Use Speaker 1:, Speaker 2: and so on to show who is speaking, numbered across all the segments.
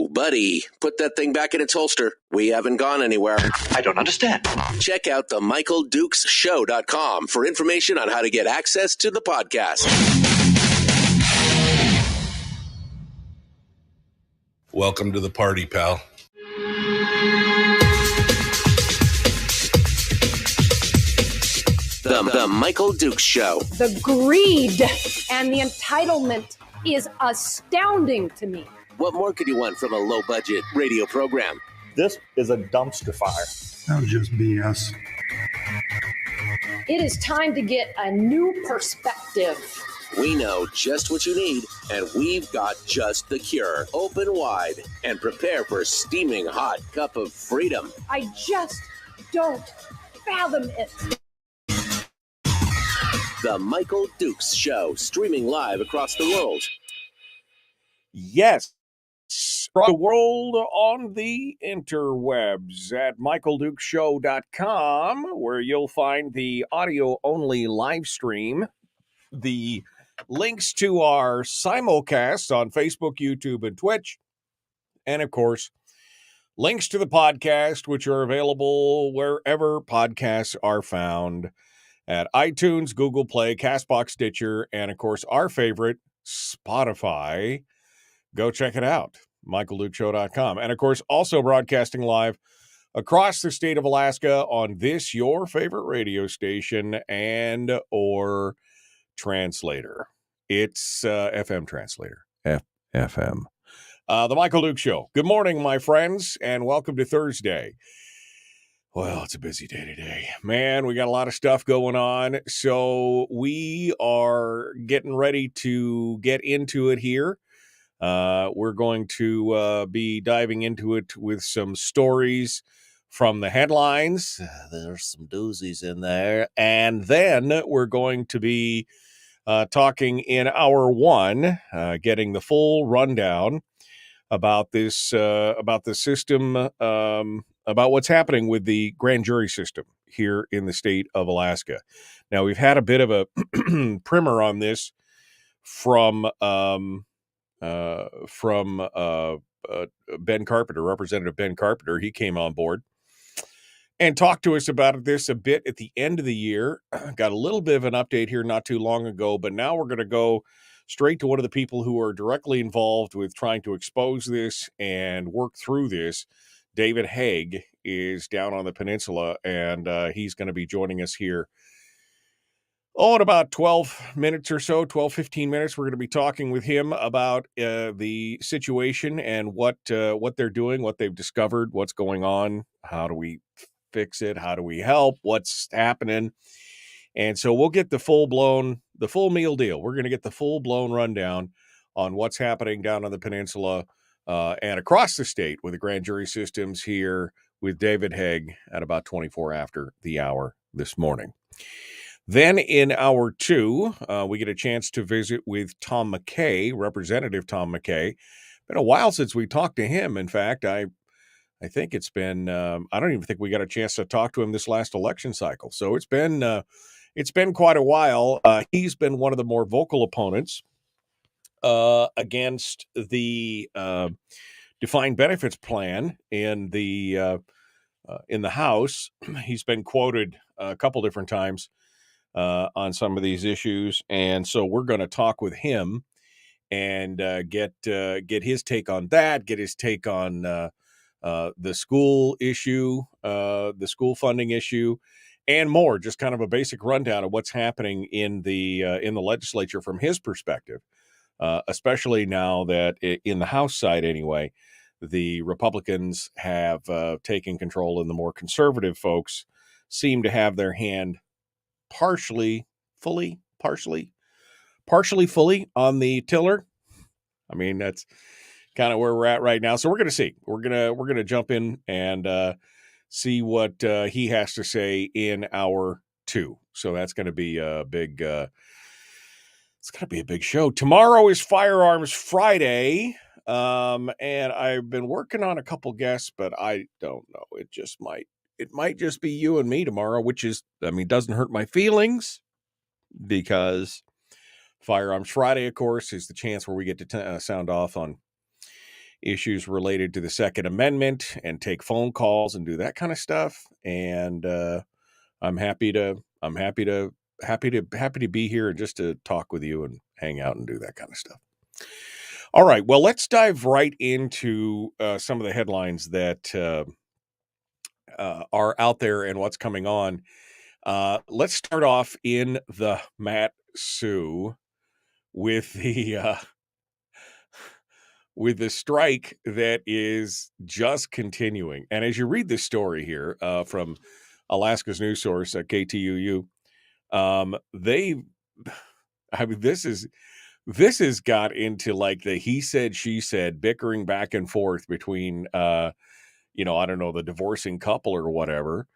Speaker 1: Whoa, buddy, put that thing back in its holster. We haven't gone anywhere.
Speaker 2: I don't understand.
Speaker 1: Check out the MichaelDukesShow.com for information on how to get access to the podcast.
Speaker 3: Welcome to the party, pal.
Speaker 1: The Michael Dukes Show.
Speaker 4: The greed and the entitlement is astounding to me.
Speaker 1: What more could you want from a low-budget radio program?
Speaker 5: This is a dumpster fire.
Speaker 6: That was just BS.
Speaker 4: It is time to get a new perspective.
Speaker 1: We know just what you need, and we've got just the cure. Open wide and prepare for a steaming hot cup of freedom.
Speaker 4: I just don't fathom it.
Speaker 1: The Michael Dukes Show, streaming live across the world.
Speaker 7: Yes, from the world on the interwebs at MichaelDukesShow.com, where you'll find the audio-only live stream, the links to our simulcast on Facebook, YouTube, and Twitch, and, of course, links to the podcast, which are available wherever podcasts are found, at iTunes, Google Play, CastBox, Stitcher, and, of course, our favorite, Spotify. Go check it out, MichaelDukesShow.com. And, of course, also broadcasting live across the state of Alaska on this, your favorite radio station and or translator. It's FM translator, FM. The Michael Dukes Show. Good morning, my friends, and welcome to Thursday. Well, it's a busy day today. Man, we got a lot of stuff going on, so we are getting ready to get into it here. We're going to be diving into it with some stories from the headlines. There's some doozies in there. And then we're going to be talking in hour one, getting the full rundown about this, about the system, about what's happening with the grand jury system here in the state of Alaska. Now, we've had a bit of a primer on this from Ben Carpenter, Representative Ben Carpenter. He came on board and talked to us about this a bit at the end of the year. Got a little bit of an update here not too long ago, but now we're going to go straight to one of the people who are directly involved with trying to expose this and work through this. David Haeg is down on the peninsula, and he's going to be joining us here. Oh, in about 12 minutes or so, 15 minutes, we're going to be talking with him about the situation and what they're doing, what they've discovered, what's going on, how do we fix it, how do we help, what's happening. And so we'll get the full meal deal. We're going to get the full-blown rundown on what's happening down on the peninsula and across the state with the grand jury systems here with David Haeg at about 24 after the hour this morning. Then in hour two, we get a chance to visit with Tom McKay, Representative Tom McKay. Been a while since we talked to him. In fact, I think it's been, I don't even think we got a chance to talk to him this last election cycle. So it's been quite a while. He's been one of the more vocal opponents against the defined benefits plan in the House. He's been quoted a couple different times on some of these issues, and so we're going to talk with him and get his take on that, get his take on the school issue, the school funding issue, and more. Just kind of a basic rundown of what's happening in the legislature from his perspective, especially now that in the House side anyway, the Republicans have taken control, and the more conservative folks seem to have their hand partially fully on the tiller. I mean, that's kind of where we're at right now. So we're going to see. We're going to jump in and see what he has to say in hour two. So that's going to be a big it's going to be a big show. Tomorrow is Firearms Friday. And I've been working on a couple guests, but I don't know. It might just be you and me tomorrow, which is, doesn't hurt my feelings, because Firearms Friday, of course, is the chance where we get to sound off on issues related to the Second Amendment and take phone calls and do that kind of stuff. And I'm happy to be here and just to talk with you and hang out and do that kind of stuff. All right, well, let's dive right into some of the headlines that are out there and what's coming on. Let's start off in the Mat-Su with the strike that is just continuing. And as you read this story here from Alaska's news source, KTUU, this has got into like the he said, she said, bickering back and forth between, I don't know, the divorcing couple or whatever.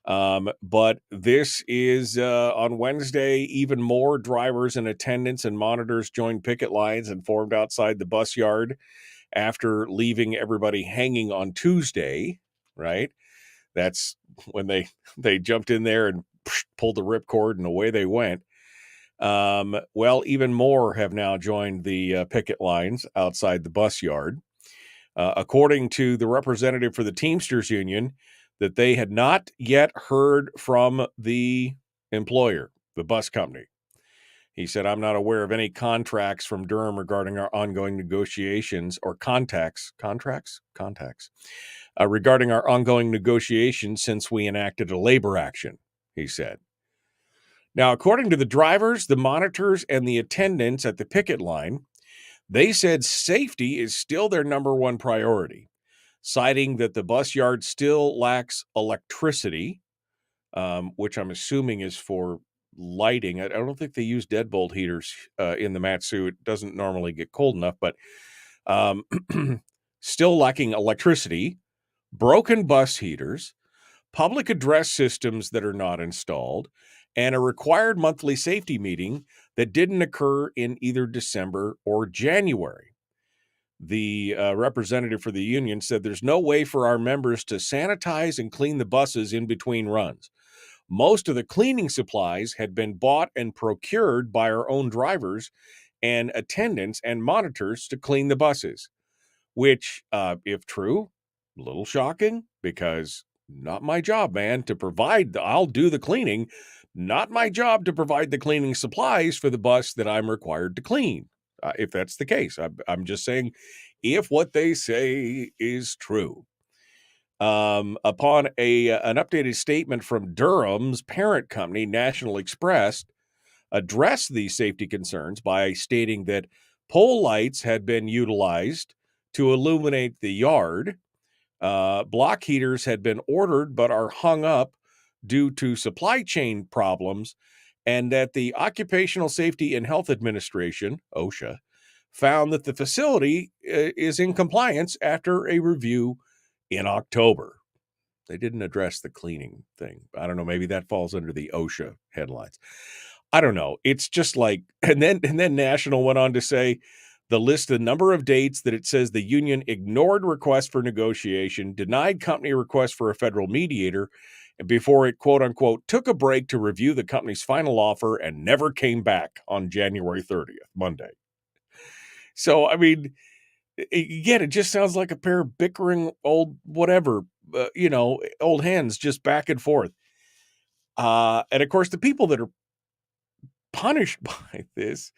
Speaker 7: But this is on Wednesday, even more drivers and attendants and monitors joined picket lines and formed outside the bus yard after leaving everybody hanging on Tuesday, right? That's when they jumped in there and pulled the ripcord and away they went. Well, even more have now joined the picket lines outside the bus yard. According to the representative for the Teamsters Union, that they had not yet heard from the employer, the bus company. He said, I'm not aware of any contracts from Durham regarding our ongoing negotiations or contacts regarding our ongoing negotiations since we enacted a labor action, he said. Now, according to the drivers, the monitors, and the attendants at the picket line, they said safety is still their number one priority, citing that the bus yard still lacks electricity, which I'm assuming is for lighting. I don't think they use deadbolt heaters in the Mat-Su. It doesn't normally get cold enough, but still lacking electricity, broken bus heaters, public address systems that are not installed, and a required monthly safety meeting that didn't occur in either December or January. The representative for the union said there's no way for our members to sanitize and clean the buses in between runs. Most of the cleaning supplies had been bought and procured by our own drivers and attendants and monitors to clean the buses, which, if true, a little shocking because not my job, man, to provide. I'll do the cleaning. Not my job to provide the cleaning supplies for the bus that I'm required to clean. If that's the case, I'm just saying if what they say is true. Upon an updated statement from Durham's parent company, National Express, addressed these safety concerns by stating that pole lights had been utilized to illuminate the yard. Block heaters had been ordered but are hung up due to supply chain problems, and that the Occupational Safety and Health Administration, OSHA, found that the facility is in compliance after a review in October. They didn't address the cleaning thing. I don't know, maybe that falls under the OSHA headlines. I don't know. It's just like, and then National went on to say the number of dates that it says the union ignored requests for negotiation, denied company requests for a federal mediator, before it, quote unquote, took a break to review the company's final offer and never came back on January 30th, Monday. So, I mean, again, it just sounds like a pair of bickering old whatever, old hens just back and forth. And of course, the people that are punished by this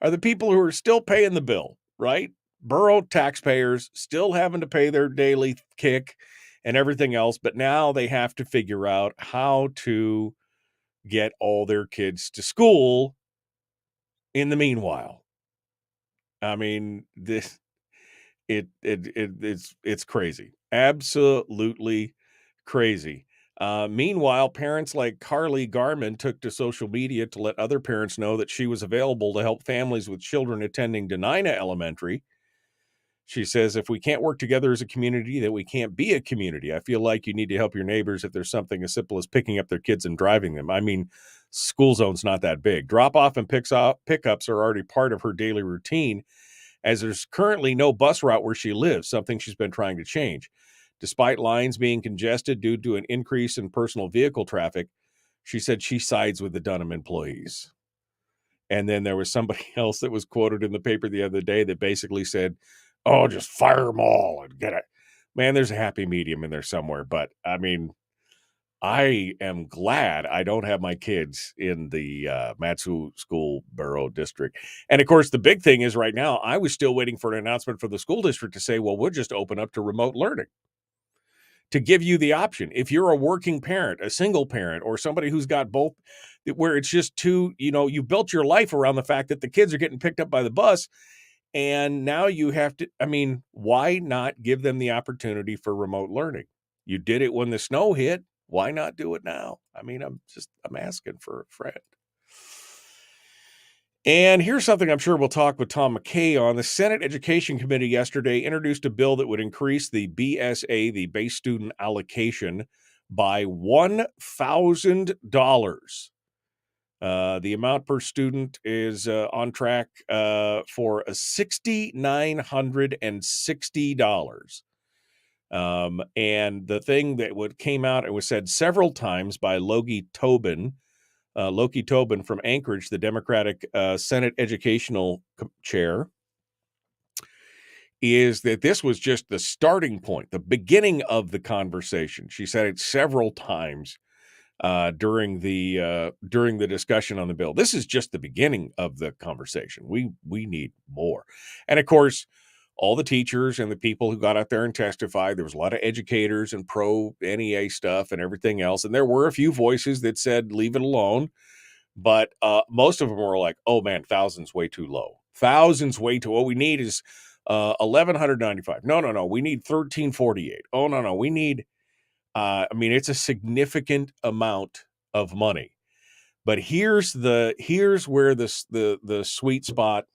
Speaker 7: are the people who are still paying the bill, right? Borough taxpayers still having to pay their daily kick and everything else, but now they have to figure out how to get all their kids to school in the meanwhile. I mean, it's crazy. Absolutely crazy. Meanwhile, parents like Carly Garman took to social media to let other parents know that she was available to help families with children attending Denina Elementary. She says, if we can't work together as a community, then we can't be a community. I feel like you need to help your neighbors if there's something as simple as picking up their kids and driving them. I mean, school zone's not that big. Drop-off and pickups are already part of her daily routine, as there's currently no bus route where she lives, something she's been trying to change. Despite lines being congested due to an increase in personal vehicle traffic, she said she sides with the Dunham employees. And then there was somebody else that was quoted in the paper the other day that basically said, oh, just fire them all and get it. Man, there's a happy medium in there somewhere. But I mean, I am glad I don't have my kids in the Matsu School Borough District. And of course, the big thing is right now, I was still waiting for an announcement from the school district to say, well, we'll just open up to remote learning, to give you the option. If you're a working parent, a single parent, or somebody who's got both, where it's just too, you built your life around the fact that the kids are getting picked up by the bus, and now you have to, I mean, why not give them the opportunity for remote learning? You did it when the snow hit. Why not do it now? I mean, I'm asking for a friend. And here's something I'm sure we'll talk with Tom McKay on. The Senate Education Committee yesterday introduced a bill that would increase the BSA, the base student allocation, by $1,000. The amount per student is on track for $6,960. And the thing that came out, it was said several times by Logie Tobin from Anchorage, the Democratic Senate Educational Chair, is that this was just the starting point, the beginning of the conversation. She said it several times during the discussion on the bill. This is just the beginning of the conversation. We need more. And of course, all the teachers and the people who got out there and testified, there was a lot of educators and pro NEA stuff and everything else. And there were a few voices that said, leave it alone. But most of them were like, oh man, thousands way too low. Thousands way too. What we need is 1,195. No. We need 1,348. Oh, no. We need, it's a significant amount of money. But here's where the sweet spot,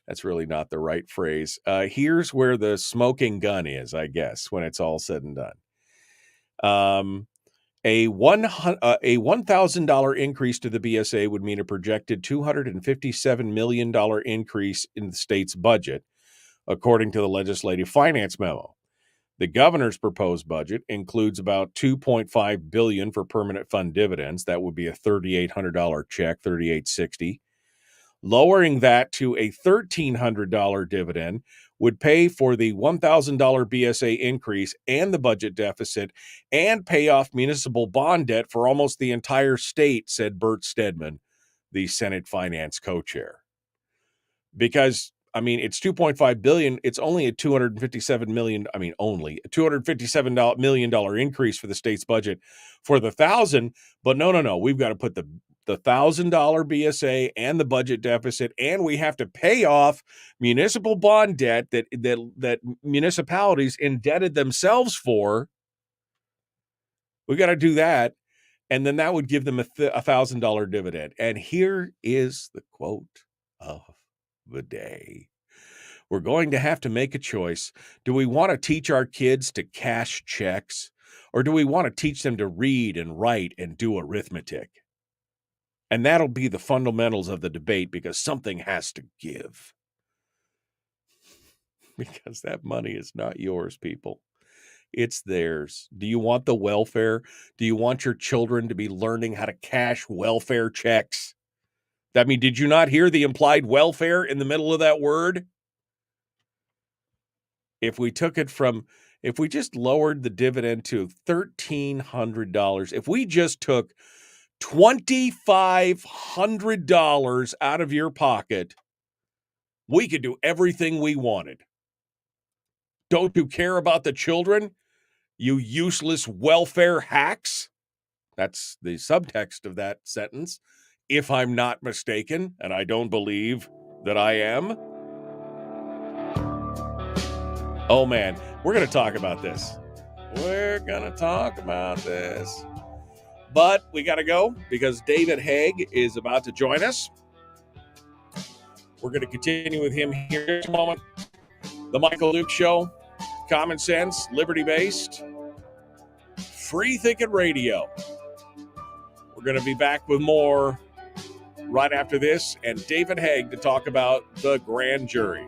Speaker 7: that's really not the right phrase. Here's where the smoking gun is, I guess, when it's all said and done. A $1,000 increase to the BSA would mean a projected $257 million increase in the state's budget, according to the legislative finance memo. The governor's proposed budget includes about $2.5 billion for permanent fund dividends. That would be a $3,800 check, $3,860. Lowering that to a $1,300 dividend would pay for the $1,000 BSA increase and the budget deficit and pay off municipal bond debt for almost the entire state, said Bert Stedman, the Senate Finance co-chair. Because, it's $2.5 billion. It's only a $257 million, only a $257 million increase for the state's budget for the 1,000. But no. We've got to put the $1,000 BSA and the budget deficit, and we have to pay off municipal bond debt that municipalities indebted themselves for. We got to do that, and then that would give them a $1,000 dividend. And here is the quote of the day. We're going to have to make a choice. Do we want to teach our kids to cash checks, or do we want to teach them to read and write and do arithmetic? And that'll be the fundamentals of the debate, because something has to give. Because that money is not yours, people. It's theirs. Do you want the welfare? Do you want your children to be learning how to cash welfare checks? Did you not hear the implied welfare in the middle of that word? If we just lowered the dividend to $1,300, if we just took $2,500 out of your pocket, we could do everything we wanted. Don't you care about the children, you useless welfare hacks? That's the subtext of that sentence, if I'm not mistaken, and I don't believe that I am. Oh man, we're going to talk about this. But we got to go because David Haeg is about to join us. We're going to continue with him here in a moment. The Michael Duke Show, common sense, liberty-based, free-thinking radio. We're going to be back with more right after this, and David Haeg to talk about the grand jury.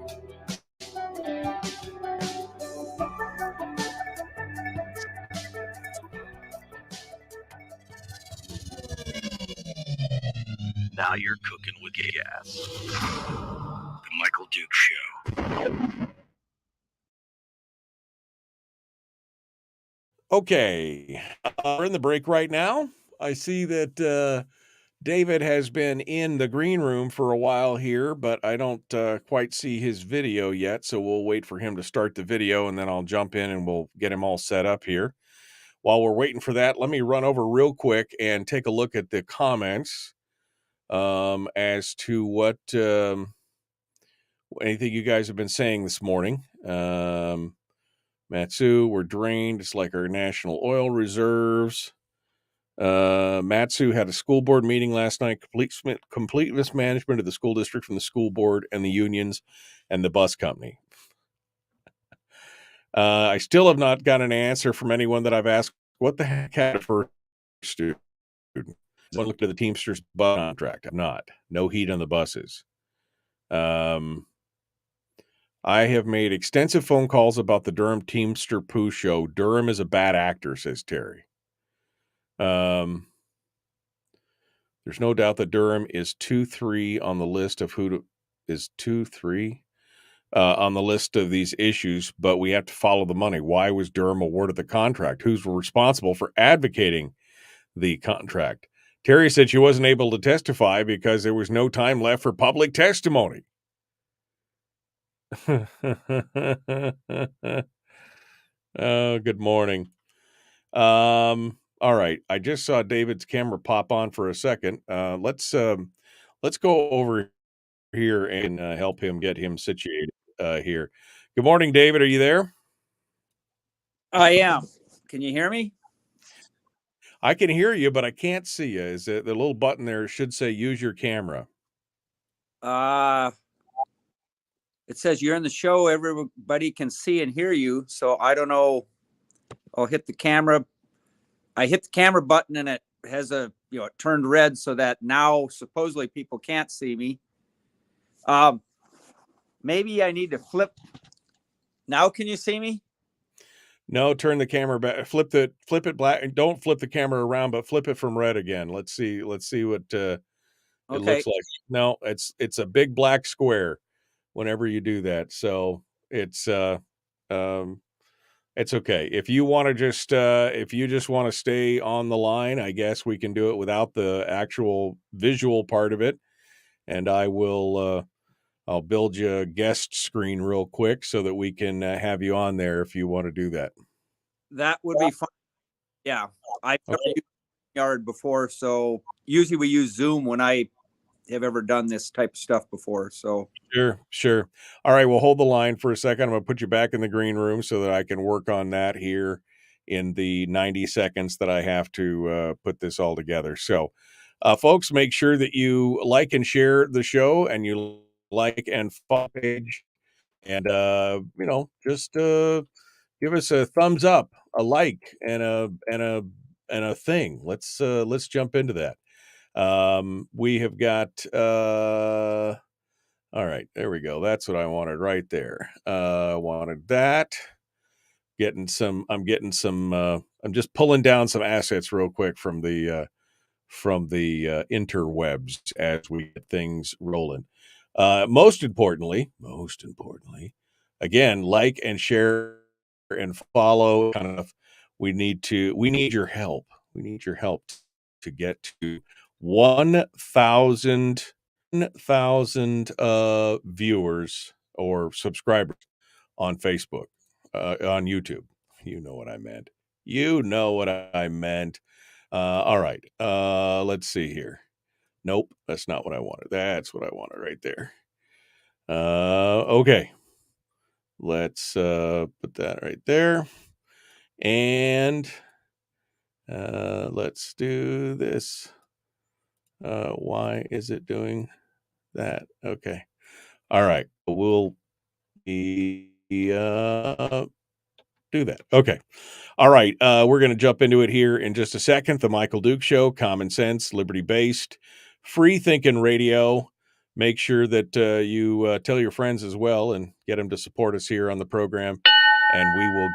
Speaker 2: Now you're cooking with gas. The Michael Duke Show.
Speaker 7: Okay, we're in the break right now. I see that David has been in the green room for a while here, but I don't quite see his video yet, so we'll wait for him to start the video, and then I'll jump in and we'll get him all set up here. While we're waiting for that, let me run over real quick and take a look at the comments as to what anything you guys have been saying this morning. Matsu, we're drained. It's like our national oil reserves. Matsu had a school board meeting last night. Complete mismanagement of the school district from the school board and the unions and the bus company. I still have not got an answer from anyone that I've asked what the heck happened for student. I looked at the Teamsters bus contract. I'm not. No heat on the buses. I have made extensive phone calls about the Durham Teamster Pooh show. Durham is a bad actor, says Terry. There's no doubt that Durham is 2-3 on the list of is 2-3 on the list of these issues, but we have to follow the money. Why was Durham awarded the contract? Who's responsible for advocating the contract? Terry said she wasn't able to testify because there was no time left for public testimony. Oh, good morning. All right. I just saw David's camera pop on for a second. Let's go over here and help him get him situated here. Good morning, David. Are you there?
Speaker 2: I am. Can you hear me?
Speaker 7: I can hear you, but I can't see you. Is it the little button there should say use your camera?
Speaker 2: It says you're in the show. Everybody can see and hear you. So I don't know. I'll hit the camera. I hit the camera button and it has it turned red so that now supposedly people can't see me. Maybe I need to flip. Now can you see me?
Speaker 7: No, turn the camera back. Flip it black. Don't flip the camera around, but flip it from red again. Let's see what it looks like. No, it's a big black square whenever you do that. So it's okay. If you want to just want to stay on the line, I guess we can do it without the actual visual part of it. And I will I'll build you a guest screen real quick so that we can have you on there if you want to do that.
Speaker 2: That would be fun. Yeah. I've never used Yard before, so usually we use Zoom when I have ever done this type of stuff before. So
Speaker 7: Sure. All right, well, hold the line for a second. I'm going to put you back in the green room so that I can work on that here in the 90 seconds that I have to put this all together. So, folks, make sure that you like and share the show, and you like and follow the page, and just give us a thumbs up, a like, and a thing. Let's jump into that. We have got all right, there we go. That's what I wanted right there. Wanted that. I'm just pulling down some assets real quick from the interwebs as we get things rolling. Most importantly, again, like and share and follow. We need your help. We need your help to get to 1,000 viewers or subscribers on Facebook, on YouTube. You know what I meant. All right. Let's see here. Nope, that's not what I wanted. That's what I wanted right there. Okay. Let's put that right there. And let's do this. Why is it doing that? Okay. All right. We'll do that. Okay. All right. We're going to jump into it here in just a second. The Michael Duke Show, common sense, liberty-based, free thinking radio. Make sure that you tell your friends as well and get them to support us here on the program. And we will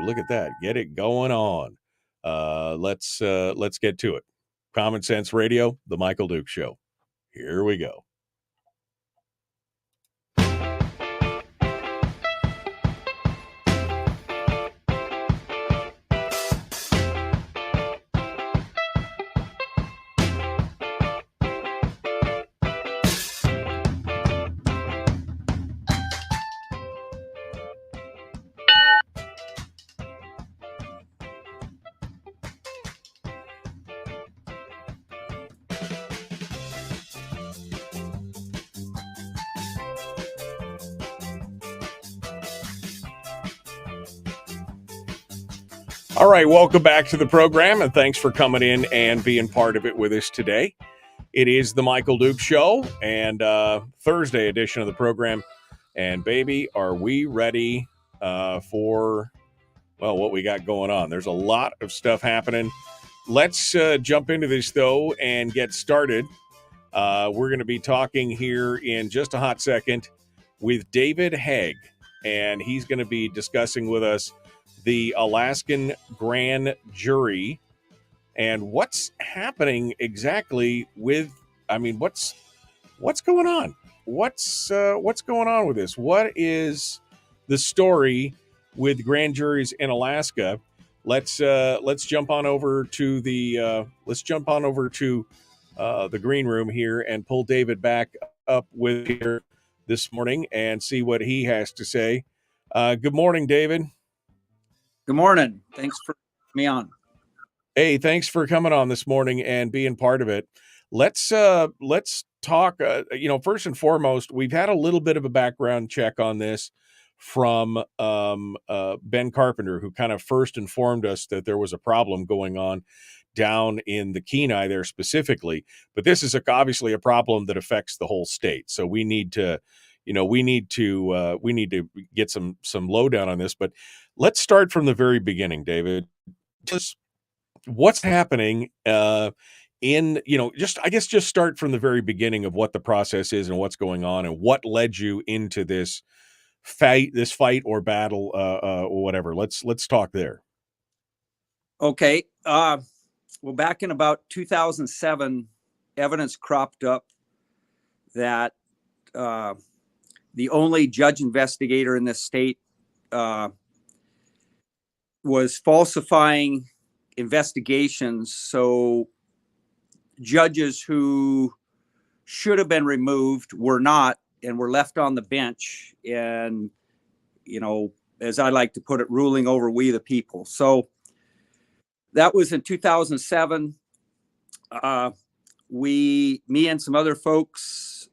Speaker 7: look at that. Get it going on. Let's get to it. Common Sense Radio, The Michael Duke Show. Here we go. All right, welcome back to the program, and thanks for coming in and being part of it with us today. It is the Michael Duke Show, and Thursday edition of the program. And baby, are we ready for, well, what we got going on? There's a lot of stuff happening. Let's jump into this, though, and get started. We're going to be talking here in just a hot second with David Haeg, and he's going to be discussing with us the Alaskan grand jury and what's happening exactly with, I mean, what's going on? What's going on with this? What is the story with grand juries in Alaska? Let's jump on over to the green room here and pull David back up with here this morning and see what he has to say. Good morning, David.
Speaker 2: Good morning. Thanks for me on.
Speaker 7: Hey, thanks for coming on this morning and being part of it. Let's talk. First and foremost, we've had a little bit of a background check on this from Ben Carpenter, who kind of first informed us that there was a problem going on down in the Kenai there specifically. But this is obviously a problem that affects the whole state. So we need to get some lowdown on this. But let's start from the very beginning, David. Just what's happening just start from the very beginning of what the process is and what's going on and what led you into this fight or battle, or whatever. Let's talk there.
Speaker 2: Okay. Well, back in about 2007, evidence cropped up that the only judge investigator in this state was falsifying investigations. So judges who should have been removed were not and were left on the bench. And, as I like to put it, ruling over we the people. So that was in 2007. Me and some other folks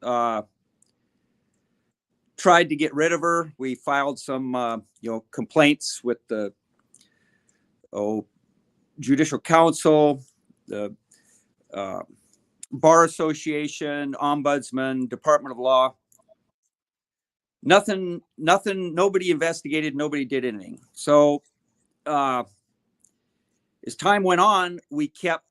Speaker 2: tried to get rid of her. We filed some, complaints with the Judicial Council, the Bar Association, Ombudsman, Department of Law. Nothing, nobody investigated, nobody did anything. So as time went on, we kept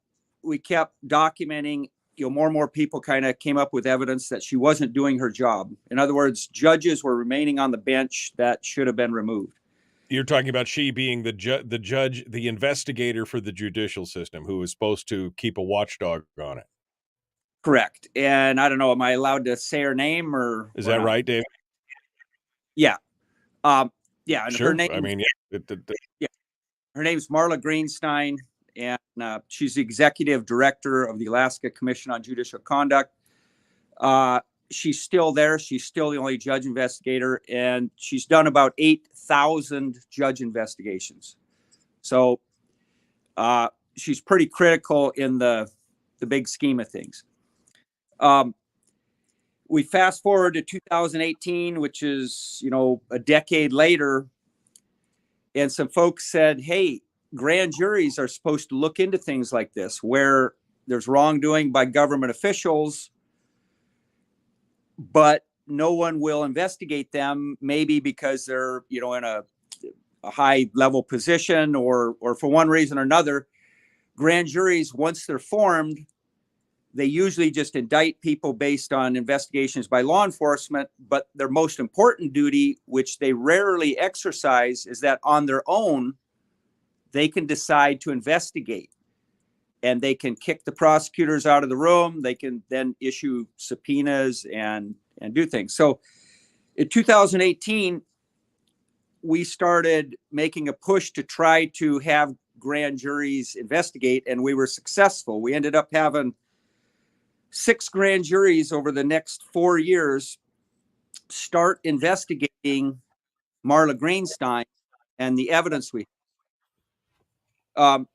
Speaker 2: documenting, more and more people kind of came up with evidence that she wasn't doing her job. In other words, judges were remaining on the bench that should have been removed.
Speaker 7: You're talking about she being the judge, the investigator for the judicial system, who is supposed to keep a watchdog on it.
Speaker 2: Correct. And I don't know, am I allowed to say her name or?
Speaker 7: Is that right, Dave?
Speaker 2: Yeah. Yeah. And
Speaker 7: sure.
Speaker 2: Her name,
Speaker 7: I mean,
Speaker 2: yeah. Her name's Marla Greenstein, and she's the executive director of the Alaska Commission on Judicial Conduct. She's still there. She's still the only judge investigator, and she's done about 8,000 judge investigations. So she's pretty critical in the big scheme of things. We fast forward to 2018, which is, a decade later, and some folks said, hey, grand juries are supposed to look into things like this, where there's wrongdoing by government officials, but no one will investigate them, maybe because they're, in a high level position or for one reason or another. Grand juries, once they're formed, they usually just indict people based on investigations by law enforcement, but their most important duty, which they rarely exercise, is that on their own, they can decide to investigate. And they can kick the prosecutors out of the room. They can then issue subpoenas and do things. So in 2018, we started making a push to try to have grand juries investigate, and we were successful. We ended up having 6 grand juries over the next 4 years start investigating Marla Greenstein and the evidence we have.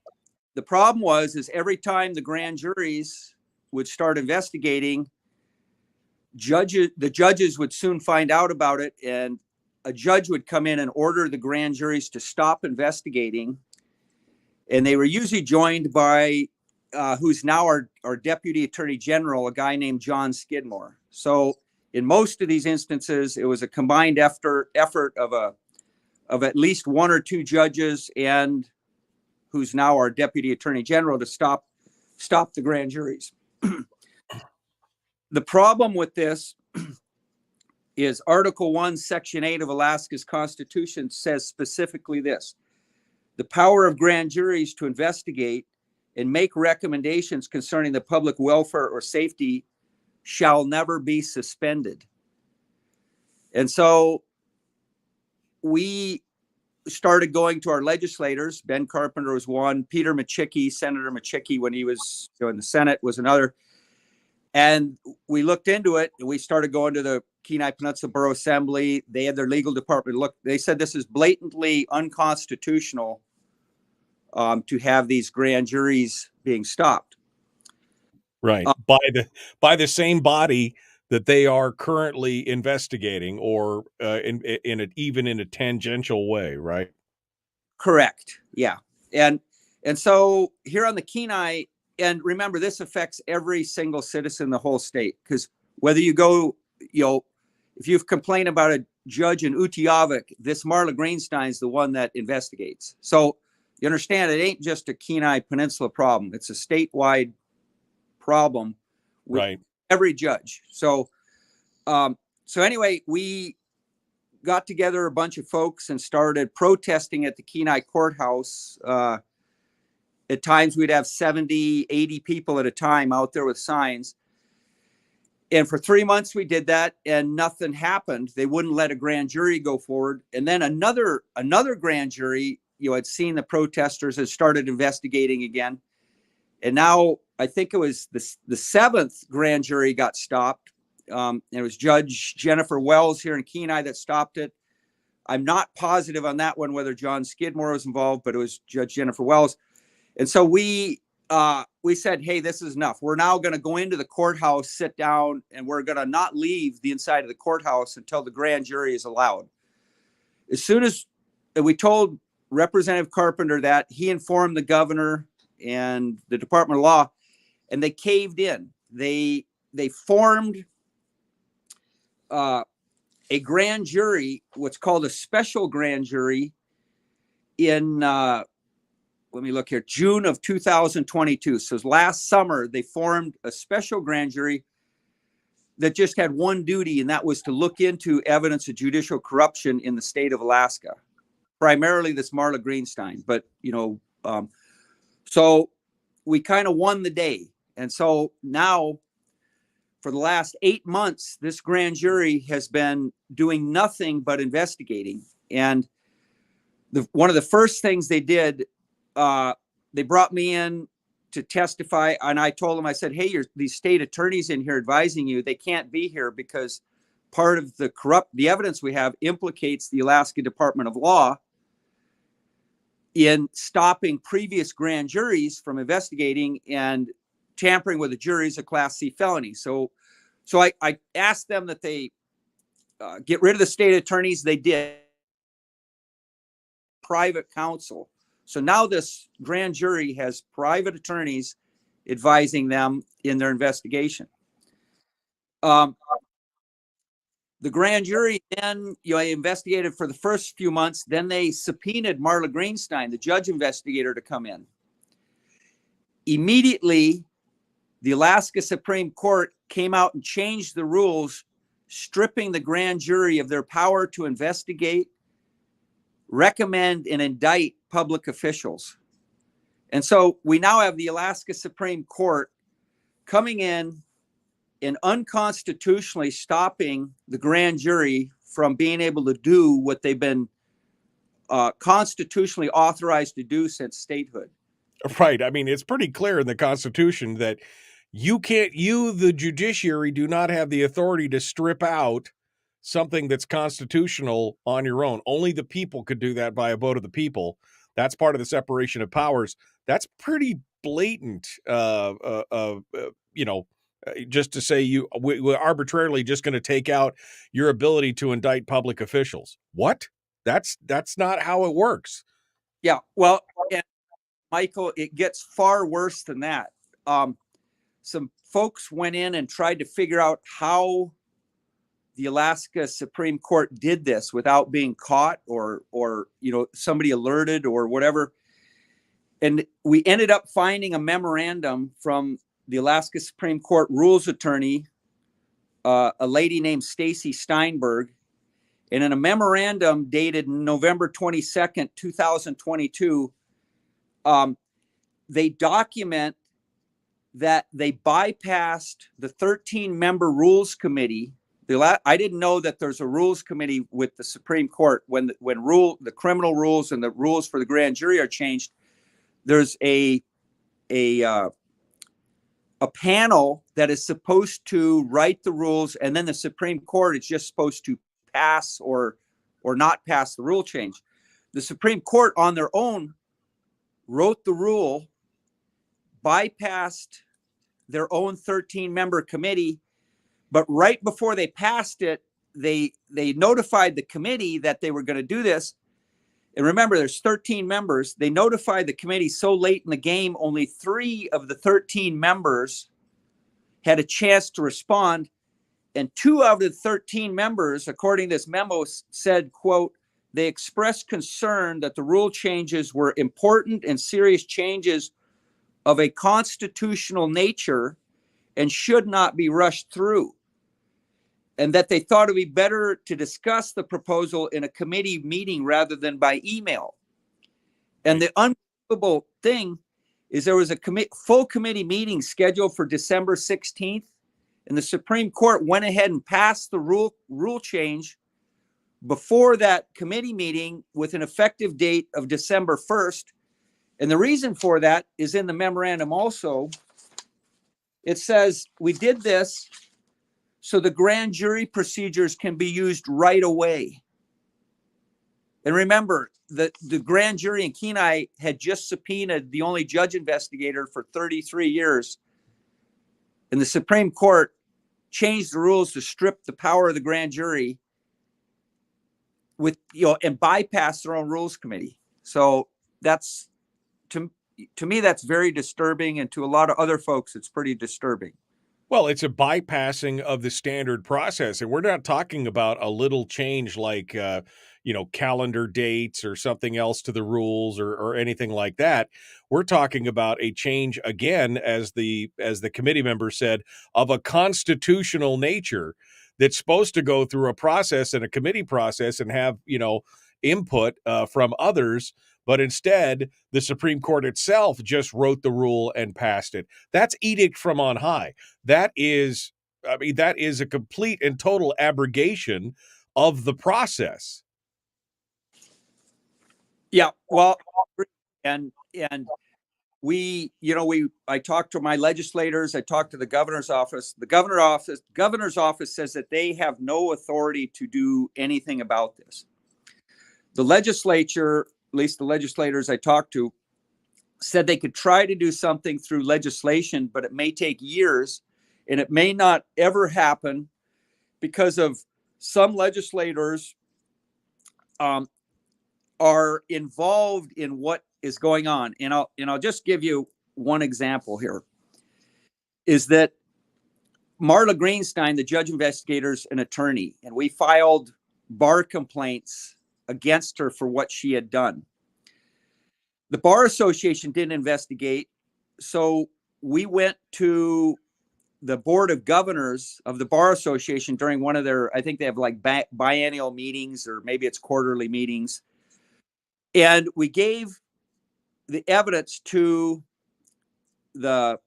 Speaker 2: The problem is every time the grand juries would start investigating, the judges would soon find out about it, and a judge would come in and order the grand juries to stop investigating. And they were usually joined by who's now our Deputy Attorney General, a guy named John Skidmore. So in most of these instances, it was a combined effort of at least one or two judges and who's now our Deputy Attorney General to stop the grand juries. The problem with this is Article 1, Section 8 of Alaska's Constitution says specifically this: the power of grand juries to investigate and make recommendations concerning the public welfare or safety shall never be suspended. And so we started going to our legislators. Ben Carpenter was one. Peter Machicki, Senator Machicki, when he was in the Senate, was another. And we looked into it. And we started going to the Kenai Peninsula Borough Assembly. They had their legal department look. They said this is blatantly unconstitutional to have these grand juries being stopped.
Speaker 7: Right. By the same body that they are currently investigating, or even in a tangential way, right?
Speaker 2: Correct. Yeah. And so here on the Kenai, and remember, this affects every single citizen in the whole state, because whether you go, if you've complained about a judge in Utiavik, this Marla Greenstein's the one that investigates. So you understand, it ain't just a Kenai Peninsula problem. It's a statewide problem with
Speaker 7: right.
Speaker 2: every judge. So anyway, we got together a bunch of folks and started protesting at the Kenai courthouse. At times we'd have 70, 80 people at a time out there with signs. And for 3 months we did that and nothing happened. They wouldn't let a grand jury go forward. And then another grand jury, had seen the protesters, had started investigating again. And now I think it was the seventh grand jury got stopped. It was Judge Jennifer Wells here in Kenai that stopped it. I'm not positive on that one whether John Skidmore was involved, but it was Judge Jennifer Wells. And so we said, hey, this is enough. We're now going to go into the courthouse, sit down, and we're going to not leave the inside of the courthouse until the grand jury is allowed. As soon as we told Representative Carpenter that, he informed the governor and the Department of Law, and they caved in. They formed a grand jury, what's called a special grand jury, in let me look here, June of 2022. So last summer, they formed a special grand jury that just had one duty, and that was to look into evidence of judicial corruption in the state of Alaska, primarily this Marla Greenstein. But, so we kind of won the day. And so now, for the last 8 months, this grand jury has been doing nothing but investigating. And one of the first things they did, they brought me in to testify, and I told them, I said, hey, these state attorneys in here advising you, they can't be here because part of the evidence we have implicates the Alaska Department of Law in stopping previous grand juries from investigating, and tampering with the juries a Class C felony. So I asked them that they get rid of the state attorneys. They did. Private counsel. So now this grand jury has private attorneys advising them in their investigation. The grand jury then, investigated for the first few months. Then they subpoenaed Marla Greenstein, the judge investigator, to come in. Immediately, the Alaska Supreme Court came out and changed the rules, stripping the grand jury of their power to investigate, recommend, and indict public officials. And so we now have the Alaska Supreme Court coming in and unconstitutionally stopping the grand jury from being able to do what they've been constitutionally authorized to do since statehood.
Speaker 7: Right. I mean, it's pretty clear in the Constitution that the judiciary, do not have the authority to strip out something that's constitutional on your own. Only the people could do that by a vote of the people. That's part of the separation of powers. That's pretty blatant, just to say we're arbitrarily just going to take out your ability to indict public officials. What? That's not how it works.
Speaker 2: Yeah. Well, Michael, it gets far worse than that. Some folks went in and tried to figure out how the Alaska Supreme Court did this without being caught or somebody alerted or whatever. And we ended up finding a memorandum from the Alaska Supreme Court rules attorney, a lady named Stacy Steinberg. And in a memorandum dated November 22nd, 2022, they document that they bypassed the 13-member rules committee. I didn't know that there's a rules committee with the Supreme Court when the criminal rules and the rules for the grand jury are changed. There's a panel that is supposed to write the rules, and then the Supreme Court is just supposed to pass or not pass the rule change. The Supreme Court on their own wrote the rule, bypassed their own 13-member committee, but right before they passed it, they notified the committee that they were going to do this. And remember, there's 13 members. They notified the committee so late in the game, only 3 of the 13 members had a chance to respond. And 2 out of the 13 members, according to this memo, said, quote, they expressed concern that the rule changes were important and serious changes of a constitutional nature and should not be rushed through, and that they thought it would be better to discuss the proposal in a committee meeting rather than by email. And the unbelievable thing is there was a full committee meeting scheduled for December 16th, and the Supreme Court went ahead and passed the rule change before that committee meeting with an effective date of December 1st. And the reason for that is in the memorandum also. It says, we did this so the grand jury procedures can be used right away. And remember, the grand jury in Kenai had just subpoenaed the only judge investigator for 33 years. And the Supreme Court changed the rules to strip the power of the grand jury and bypass their own rules committee. So that's, to me, that's very disturbing. And to a lot of other folks, it's pretty disturbing.
Speaker 7: Well, it's a bypassing of the standard process. And we're not talking about a little change like, calendar dates or something else to the rules or anything like that. We're talking about a change, again, as the committee member said, of a constitutional nature that's supposed to go through a process and a committee process and have, input from others. But instead, the Supreme Court itself just wrote the rule and passed it. That's edict from on high. That is a complete and total abrogation of the process.
Speaker 2: Yeah, well, and I talked to my legislators. I talked to the governor's office. The governor's office says that they have no authority to do anything about this. The legislature, at least the legislators I talked to, said they could try to do something through legislation, but it may take years and it may not ever happen because of some legislators are involved in what is going on. And I'll just give you one example here, is that Marla Greenstein, the judge investigator, is an attorney, and we filed bar complaints against her for what she had done. The Bar Association didn't investigate, so we went to the Board of Governors of the Bar Association during one of their, I think they have like biennial meetings, or maybe it's quarterly meetings, and we gave the evidence to the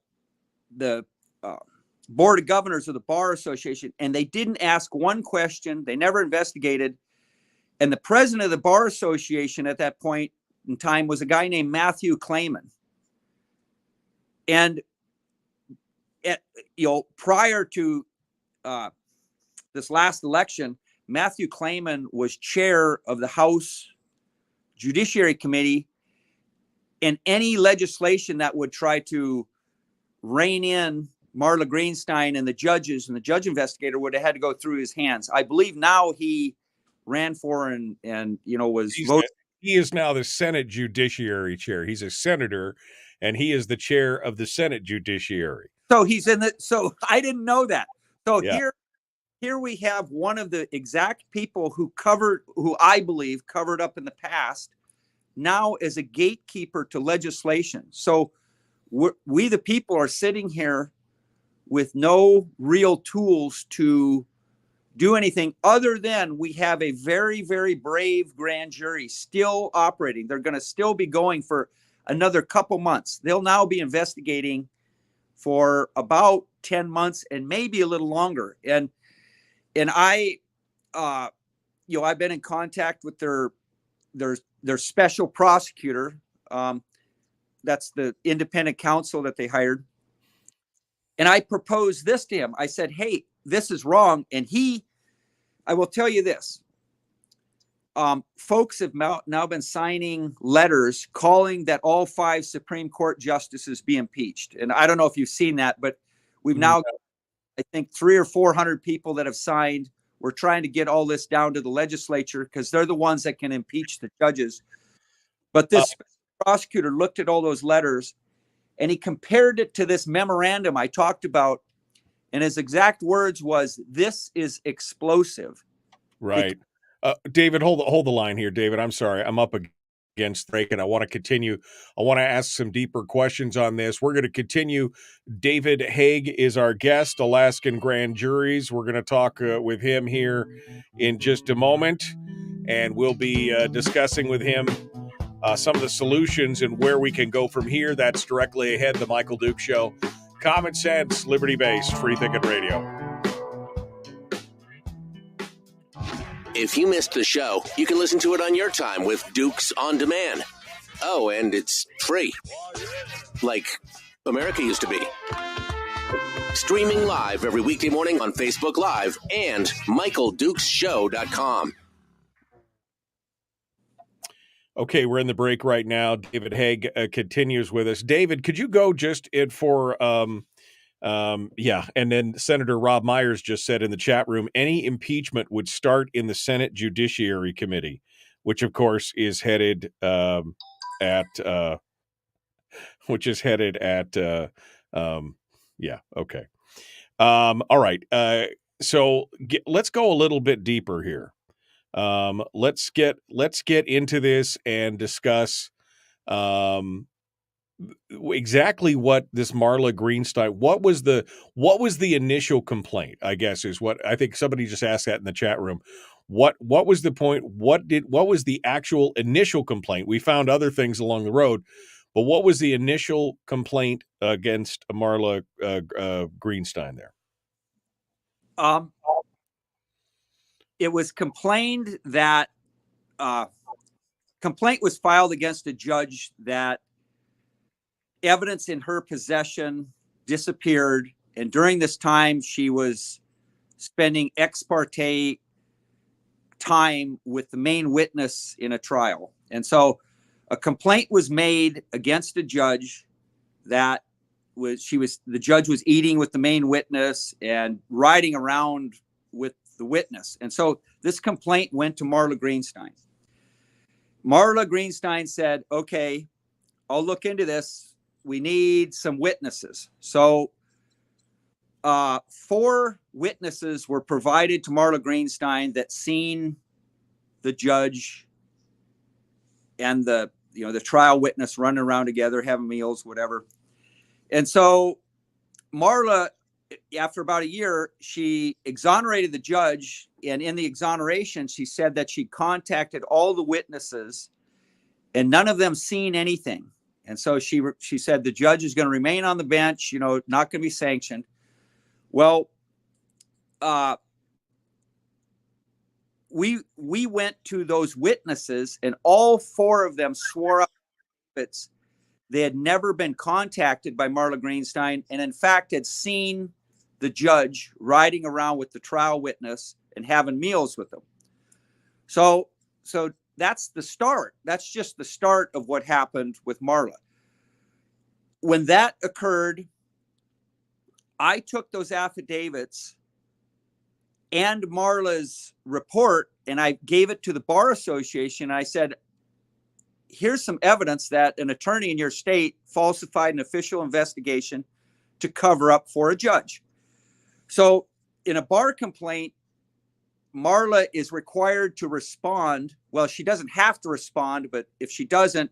Speaker 2: Board of Governors of the Bar Association, and they didn't ask one question. They never investigated. And the president of the Bar Association at that point in time was a guy named Matthew Clayman. And prior to this last election, Matthew Clayman was chair of the House Judiciary Committee, and any legislation that would try to rein in Marla Greenstein and the judges and the judge investigator would have had to go through his hands. I believe now he ran for and was voted.
Speaker 7: he is now the Senate Judiciary Chair. He's a senator, and he is the chair of the Senate Judiciary.
Speaker 2: So he's in the. So I didn't know that. So
Speaker 7: Yeah.
Speaker 2: here we have one of the exact people who I believe covered up in the past, now as a gatekeeper to legislation. So we the people are sitting here with no real tools to do anything other than we have a very, very brave grand jury still operating. They're going to still be going for another couple months. They'll now be investigating for about 10 months and maybe a little longer. And I, I've been in contact with their special prosecutor. That's the independent counsel that they hired. And I proposed this to him. I said, hey, this is wrong. And I will tell you this. Folks have now been signing letters calling that all 5 Supreme Court justices be impeached. And I don't know if you've seen that, but we've now, I think, 300 or 400 people that have signed. We're trying to get all this down to the legislature because they're the ones that can impeach the judges. But this prosecutor looked at all those letters and he compared it to this memorandum I talked about. And his exact words was, "This is explosive."
Speaker 7: Right. David, hold the line here, David. I'm sorry. I'm up against break and I want to continue. I want to ask some deeper questions on this. We're going to continue. David Haeg is our guest, Alaskan Grand Juries. We're going to talk with him here in just a moment. And we'll be discussing with him some of the solutions and where we can go from here. That's directly ahead, The Michael Duke Show. Common sense, liberty-based, free thinking radio.
Speaker 1: If you missed the show, you can listen to it on your time with Dukes On Demand. Oh, and it's free. Like America used to be. Streaming live every weekday morning on Facebook Live and MichaelDukesShow.com.
Speaker 7: Okay, we're in the break right now. David Haeg continues with us. David, could you go just for, and then Senator Rob Myers just said in the chat room, any impeachment would start in the Senate Judiciary Committee, which of course is headed all right. So let's go a little bit deeper here. Let's get into this and discuss exactly what this Marla Greenstein, what was the initial complaint, I guess, is what I think somebody just asked that in the chat room. What was the point? What was the actual initial complaint? We found other things along the road, but what was the initial complaint against Marla Greenstein there?
Speaker 2: It was complained that complaint was filed against a judge that evidence in her possession disappeared. And during this time, she was spending ex parte time with the main witness in a trial. And so a complaint was made against a judge that the judge was eating with the main witness and riding around with the witness. And so this complaint went to Marla Greenstein. Marla Greenstein said, okay, I'll look into this. We need some witnesses. So 4 witnesses were provided to Marla Greenstein that seen the judge and the trial witness running around together, having meals, whatever. And so Marla, after about a year, she exonerated the judge. And in the exoneration, she said that she contacted all the witnesses and none of them seen anything. And so she said the judge is going to remain on the bench, not going to be sanctioned. Well, we went to those witnesses and all 4 of them swore up that they had never been contacted by Marla Greenstein and in fact had seen the judge riding around with the trial witness and having meals with them. So that's the start. That's just the start of what happened with Marla. When that occurred, I took those affidavits and Marla's report and I gave it to the Bar Association. I said, here's some evidence that an attorney in your state falsified an official investigation to cover up for a judge. So in a bar complaint, Marla is required to respond. Well, she doesn't have to respond, but if she doesn't,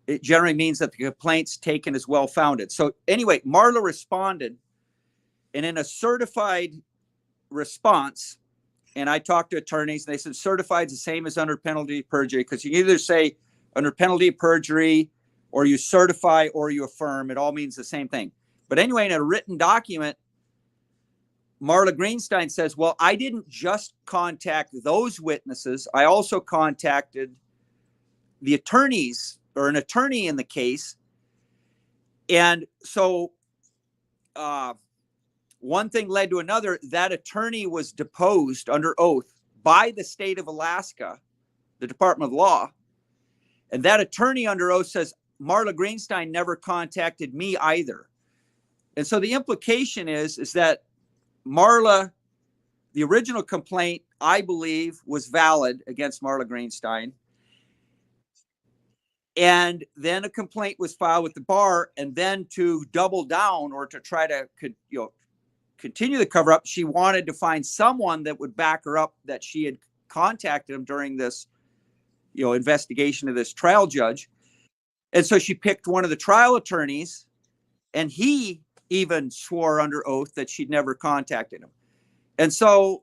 Speaker 2: it generally means that the complaint's taken as well-founded. So anyway, Marla responded, and in a certified response, and I talked to attorneys, and they said certified is the same as under penalty of perjury, because you either say under penalty of perjury, or you certify, or you affirm. It all means the same thing. But anyway, in a written document, Marla Greenstein says, well, I didn't just contact those witnesses. I also contacted the attorneys, or an attorney in the case. And so one thing led to another. That attorney was deposed under oath by the state of Alaska, the Department of Law. And that attorney under oath says, Marla Greenstein never contacted me either. And so the implication is that Marla, the original complaint, I believe, was valid against Marla Greenstein. And then a complaint was filed with the bar, and then to double down or to try to continue the cover up, she wanted to find someone that would back her up that she had contacted him during this investigation of this trial judge. And so she picked one of the trial attorneys, and he even swore under oath that she'd never contacted him. And so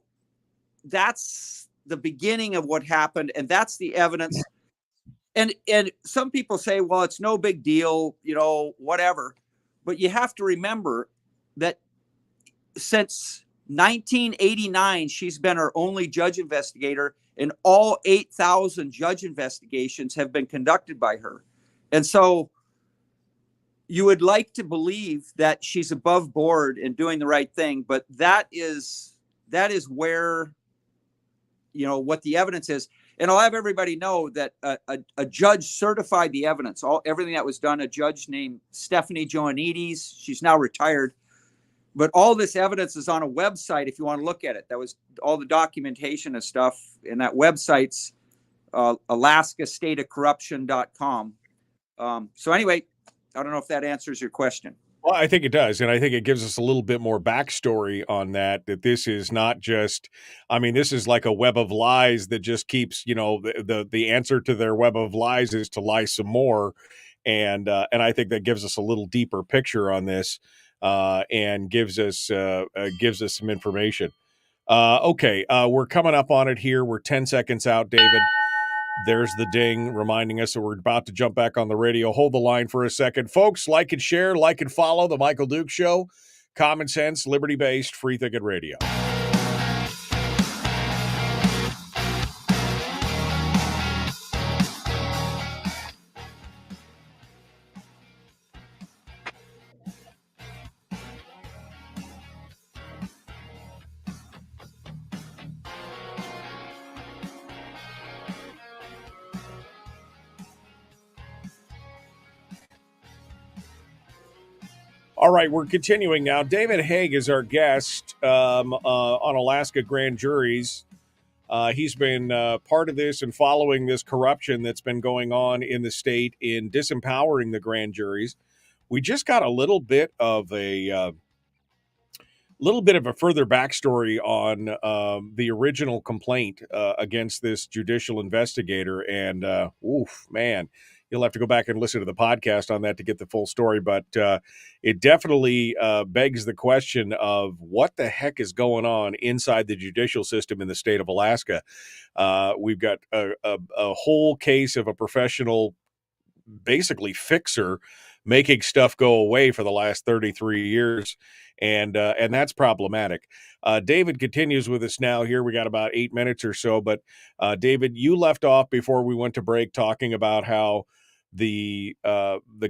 Speaker 2: that's the beginning of what happened, and that's the evidence. And some people say, well, it's no big deal, whatever. But you have to remember that since 1989, she's been our only judge investigator, and all 8,000 judge investigations have been conducted by her. And so you would like to believe that she's above board and doing the right thing, but that is where, what the evidence is. And I'll have everybody know that a judge certified the evidence. Everything that was done, a judge named Stephanie Joannides. She's now retired. But all this evidence is on a website if you want to look at it. That was all the documentation and stuff. And that website's alaskastateofcorruption.com. So anyway, I don't know if that answers your question.
Speaker 7: Well, I think it does. And I think it gives us a little bit more backstory on that this is not just, this is like a web of lies that just keeps, the answer to their web of lies is to lie some more. And I think that gives us a little deeper picture on this and gives us some information. Okay. We're coming up on it here. We're 10 seconds out, David. There's the ding reminding us that we're about to jump back on the radio. Hold the line for a second. Folks, like and share, like and follow The Michael Duke Show. Common sense, liberty-based, free-thinking radio. All right, we're continuing now. David Haeg is our guest on Alaska grand juries. He's been part of this and following this corruption that's been going on in the state in disempowering the grand juries. We just got a little bit of a further backstory on the original complaint against this judicial investigator, and man. You'll have to go back and listen to the podcast on that to get the full story, but it definitely begs the question of what the heck is going on inside the judicial system in the state of Alaska. We've got a whole case of a professional, basically fixer, making stuff go away for the last 33 years, and that's problematic. David continues with us now here. We got about 8 minutes or so, but David, you left off before we went to break talking about how the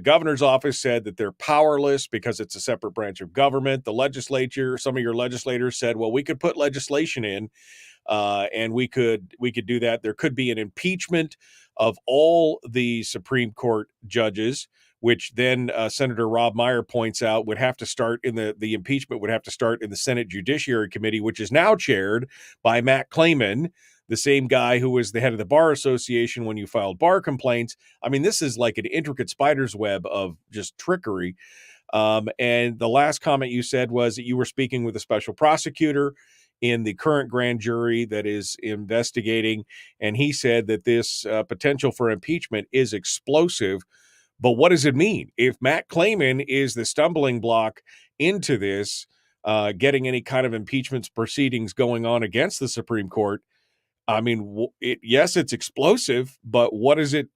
Speaker 7: governor's office said that they're powerless because it's a separate branch of government. The legislature, some of your legislators said, well, we could put legislation in and we could do that. There could be an impeachment of all the Supreme Court judges, which then Senator Rob Meyer points out would have to start in the impeachment would have to start in the Senate Judiciary Committee, which is now chaired by Matt Clayman, the same guy who was the head of the Bar Association when you filed bar complaints. I mean, this is like an intricate spider's web of just trickery. And the last comment you said was that you were speaking with a special prosecutor in the current grand jury that is investigating, and he said that this potential for impeachment is explosive. But what does it mean? If Matt Clayman is the stumbling block into this, getting any kind of impeachment proceedings going on against the Supreme Court, I mean, yes, it's explosive, but what is it?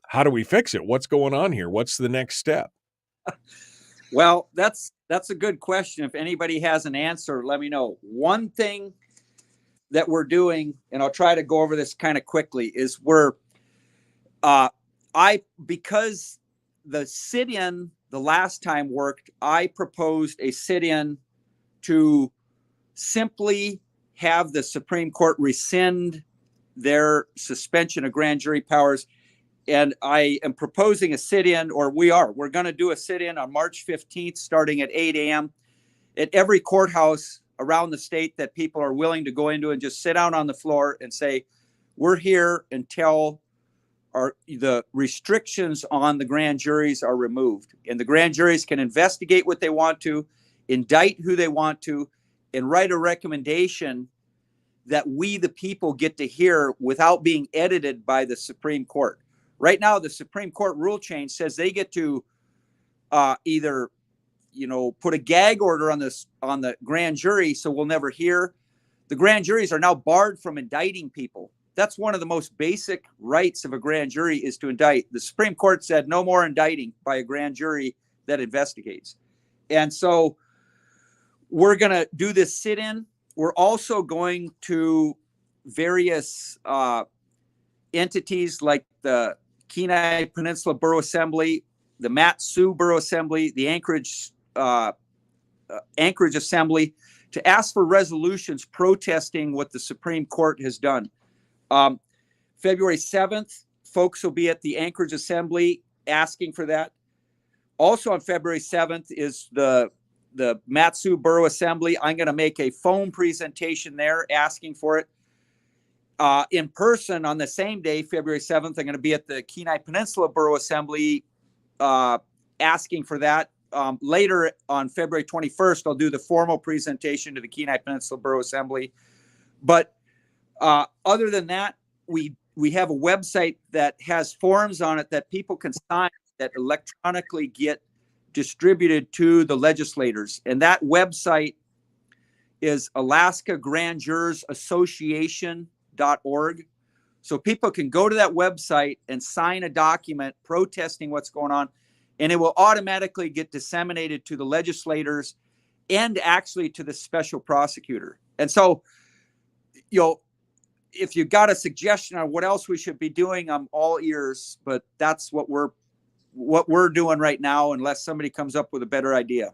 Speaker 7: How do we fix it? What's going on here? What's the next step?
Speaker 2: Well, that's a good question. If anybody has an answer, let me know. One thing that we're doing, and I'll try to go over this kind of quickly, is because the sit-in the last time worked, I proposed a sit-in to simply have the Supreme Court rescind their suspension of grand jury powers. And I am proposing a sit-in, or we're going to do a sit-in on March 15th, starting at 8 a.m. at every courthouse around the state that people are willing to go into and just sit down on the floor and say, we're here until the restrictions on the grand juries are removed. And the grand juries can investigate what they want to, indict who they want to, and write a recommendation that we, the people, get to hear without being edited by the Supreme Court. Right now, the Supreme Court rule change says they get to either, put a gag order on the grand jury, so we'll never hear. The grand juries are now barred from indicting people. That's one of the most basic rights of a grand jury, is to indict. The Supreme Court said no more indicting by a grand jury that investigates. And so we're going to do this sit-in. We're also going to various entities like the Kenai Peninsula Borough Assembly, the Mat-Su Borough Assembly, the Anchorage Assembly, to ask for resolutions protesting what the Supreme Court has done. February 7th, folks will be at the Anchorage Assembly asking for that. Also on February 7th is the Mat-Su Borough Assembly. I'm going to make a phone presentation there asking for it. In person on the same day, February 7th, I'm going to be at the Kenai Peninsula Borough Assembly asking for that. Later on February 21st, I'll do the formal presentation to the Kenai Peninsula Borough Assembly. But other than that, we have a website that has forms on it that people can sign that electronically get distributed to the legislators. And that website is Alaska Grand Jurors Association.org. So people can go to that website and sign a document protesting what's going on, and it will automatically get disseminated to the legislators and actually to the special prosecutor. And so, if you got a suggestion on what else we should be doing, I'm all ears, but that's what we're doing right now, unless somebody comes up with a better idea.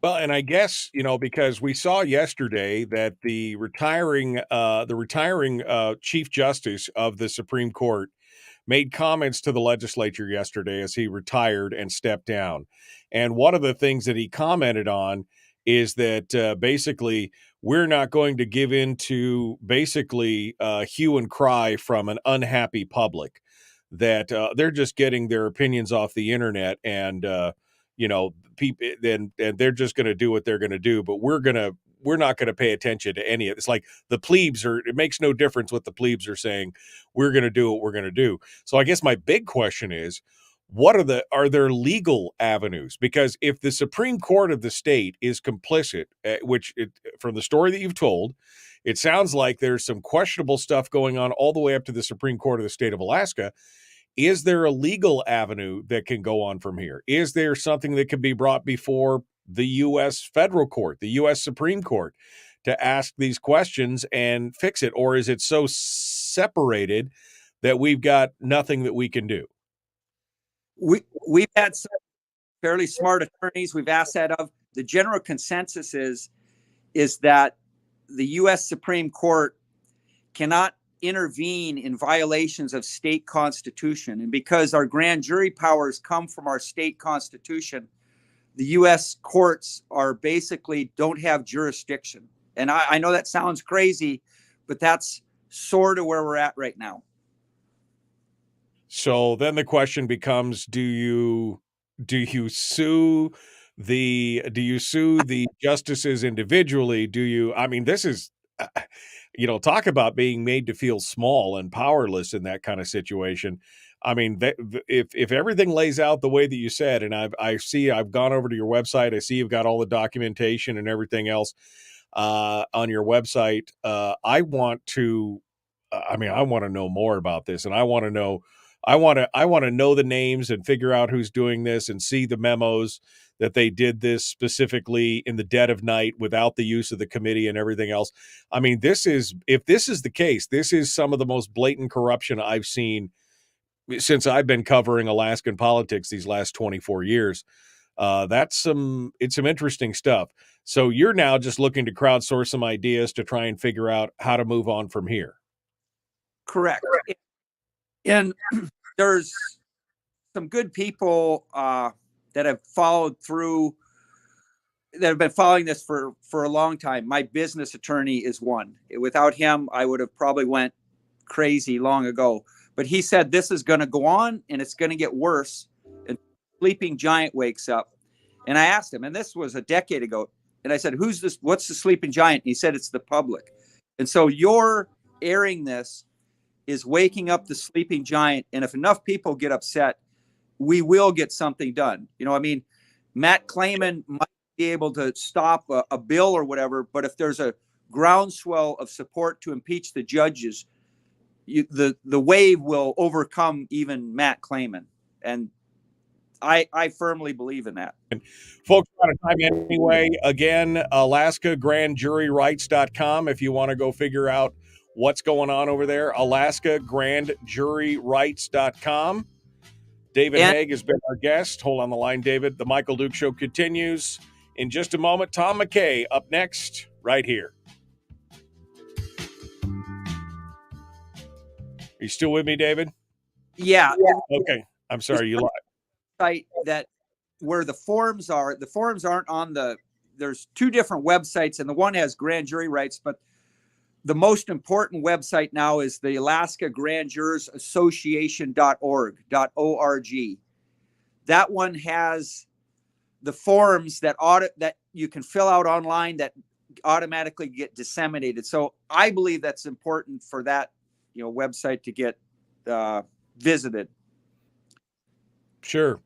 Speaker 7: Well, and I guess, because we saw yesterday that the retiring Chief Justice of the Supreme Court made comments to the legislature yesterday as he retired and stepped down. And one of the things that he commented on is that basically we're not going to give in to basically hue and cry from an unhappy public, that they're just getting their opinions off the internet, and people, and they're just going to do what they're going to do, but we're not going to pay attention to any of it. It's like the plebes it makes no difference what the plebes are saying. We're going to do what we're going to do. So I guess my big question is, are there legal avenues? Because if the Supreme Court of the state is complicit, from the story that you've told, it sounds like there's some questionable stuff going on all the way up to the Supreme Court of the state of Alaska. Is there a legal avenue that can go on from here? Is there something that can be brought before the U.S. federal court, the U.S. Supreme Court, to ask these questions and fix it? Or is it so separated that we've got nothing that we can do?
Speaker 2: We've had some fairly smart attorneys we've asked that of. The general consensus is that the U.S. Supreme Court cannot intervene in violations of state constitution. And because our grand jury powers come from our state constitution, the U.S. courts are basically don't have jurisdiction. And I know that sounds crazy, but that's sort of where we're at right now.
Speaker 7: So then the question becomes, do you sue the justices individually? This is, talk about being made to feel small and powerless in that kind of situation. I mean, if everything lays out the way that you said, and I've gone over to your website, I see you've got all the documentation and everything else on your website. I want to know more about this, and I want to know the names and figure out who's doing this and see the memos that they did this specifically in the dead of night without the use of the committee and everything else. I mean, if this is the case, this is some of the most blatant corruption I've seen since I've been covering Alaskan politics these last 24 years. It's some interesting stuff. So you're now just looking to crowdsource some ideas to try and figure out how to move on from here.
Speaker 2: Correct. And there's some good people that have followed through, that have been following this for a long time. My business attorney is one. Without him, I would have probably went crazy long ago. But he said this is going to go on and it's going to get worse. And sleeping giant wakes up. And I asked him, and this was a decade ago, and I said, who's this? What's the sleeping giant? And he said, it's the public. And so your airing this is waking up the sleeping giant. And if enough people get upset, we will get something done. Matt Clayman might be able to stop a bill or whatever, but if there's a groundswell of support to impeach the judges, the wave will overcome even Matt Clayman. And I firmly believe in that.
Speaker 7: And folks, out of time anyway. Again, AlaskaGrandJuryRights.com if you want to go figure out what's going on over there. AlaskaGrandJuryRights.com. David Haeg has been our guest. Hold on the line, David. The Michael Duke Show continues in just a moment. Tom McKay up next, right here. Are you still with me, David?
Speaker 2: Yeah.
Speaker 7: Okay. I'm sorry, you lied.
Speaker 2: Site that where the forms aren't on there's two different websites, and the one has grand jury rights, but the most important website now is the Alaska Grand Jurors Association.org. That one has the forms that you can fill out online that automatically get disseminated. So I believe that's important for that website to get visited.
Speaker 7: Sure.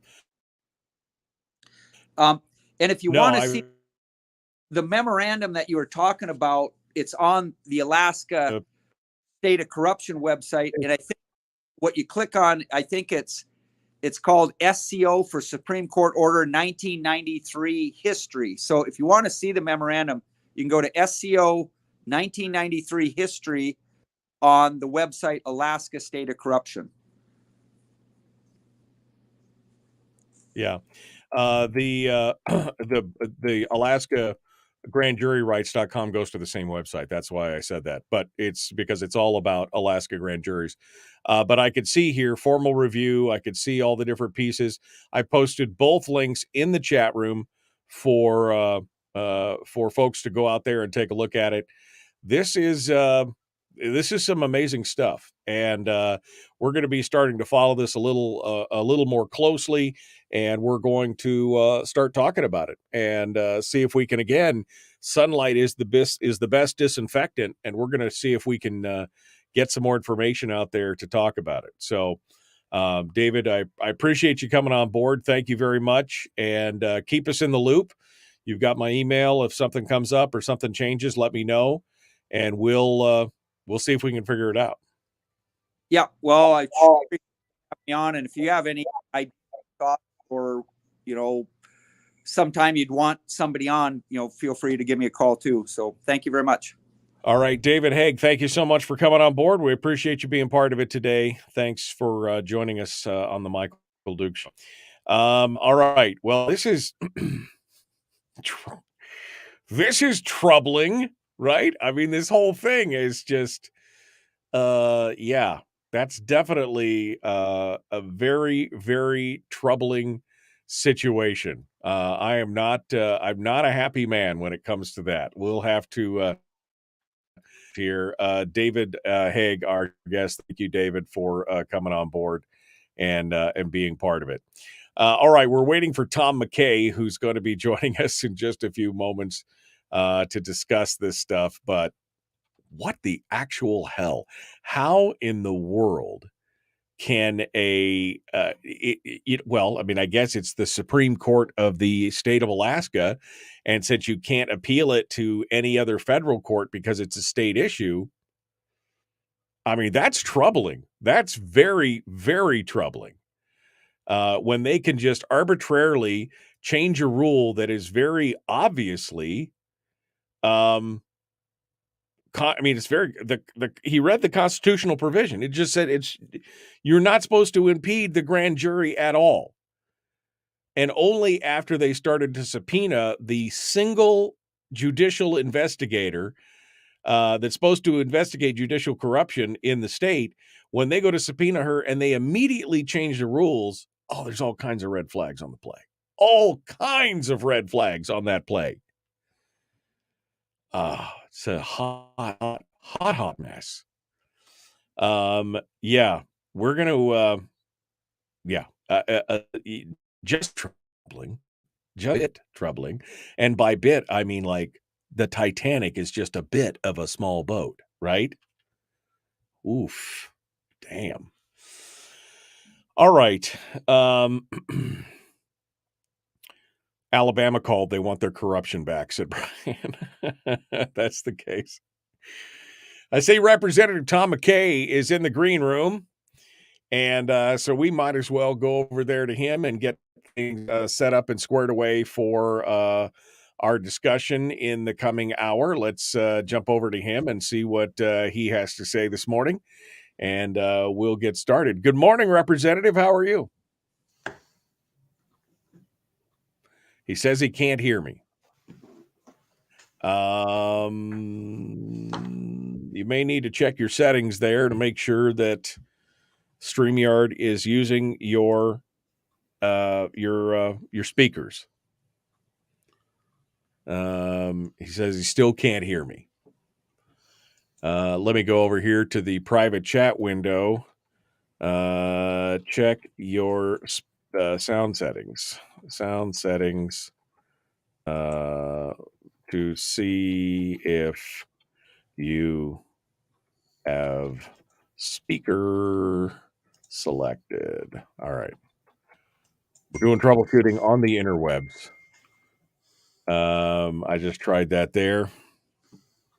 Speaker 2: And if you want to see the memorandum that you were talking about, it's on the Alaska State of Corruption website. And I think what you click on, I think it's called SCO for Supreme Court Order 1993 History. So if you want to see the memorandum, you can go to SCO 1993 History on the website Alaska State of Corruption.
Speaker 7: Yeah. The Alaska GrandJuryRights.com goes to the same website. That's why I said that. But it's because it's all about Alaska grand juries. But I could see here formal review. I could see all the different pieces. I posted both links in the chat room for folks to go out there and take a look at it. This is some amazing stuff, and we're going to be starting to follow this a little more closely, and we're going to start talking about it and see if we can. Again, sunlight is the best disinfectant, and we're going to see if we can get some more information out there to talk about it. So, David, I appreciate you coming on board. Thank you very much, and keep us in the loop. You've got my email. If something comes up or something changes, let me know, and we'll see if we can figure it out.
Speaker 2: Yeah, well, I appreciate you having me on, and if you have any ideas or sometime you'd want somebody on, feel free to give me a call too. So thank you very much.
Speaker 7: All right, David Haeg, thank you so much for coming on board. We appreciate you being part of it today. Thanks for joining us on the Michael Duke Show. All right, well, this is troubling, right? I mean, this whole thing is just, that's definitely a very, very troubling situation. I'm not a happy man when it comes to that. We'll have to here. David Haeg, our guest. Thank you, David, for coming on board and being part of it. All right, we're waiting for Tom McKay, who's going to be joining us in just a few moments to discuss this stuff. But what the actual hell? How in the world can I guess it's the Supreme Court of the state of Alaska. And since you can't appeal it to any other federal court because it's a state issue, I mean, that's troubling. That's very, very troubling. When they can just arbitrarily change a rule that is very obviously, it's very, he read the constitutional provision. It just said you're not supposed to impede the grand jury at all. And only after they started to subpoena the single judicial investigator that's supposed to investigate judicial corruption in the state, when they go to subpoena her and they immediately change the rules, there's all kinds of red flags on the play. All kinds of red flags on that play. It's a hot mess. Yeah, we're going to, just troubling. And by bit, I mean like the Titanic is just a bit of a small boat, right? Oof, damn. All right. Alabama called. They want their corruption back, said Brian. That's the case. I say Representative Tom McKay is in the green room. And so we might as well go over there to him and get things set up and squared away for our discussion in the coming hour. Let's jump over to him and see what he has to say this morning. And we'll get started. Good morning, Representative. How are you? He says he can't hear me. You may need to check your settings there to make sure that StreamYard is using your speakers. He says he still can't hear me. Let me go over here to the private chat window. Check your sound settings. To see if you have speaker selected. All right. We're doing troubleshooting on the interwebs. I just tried that there.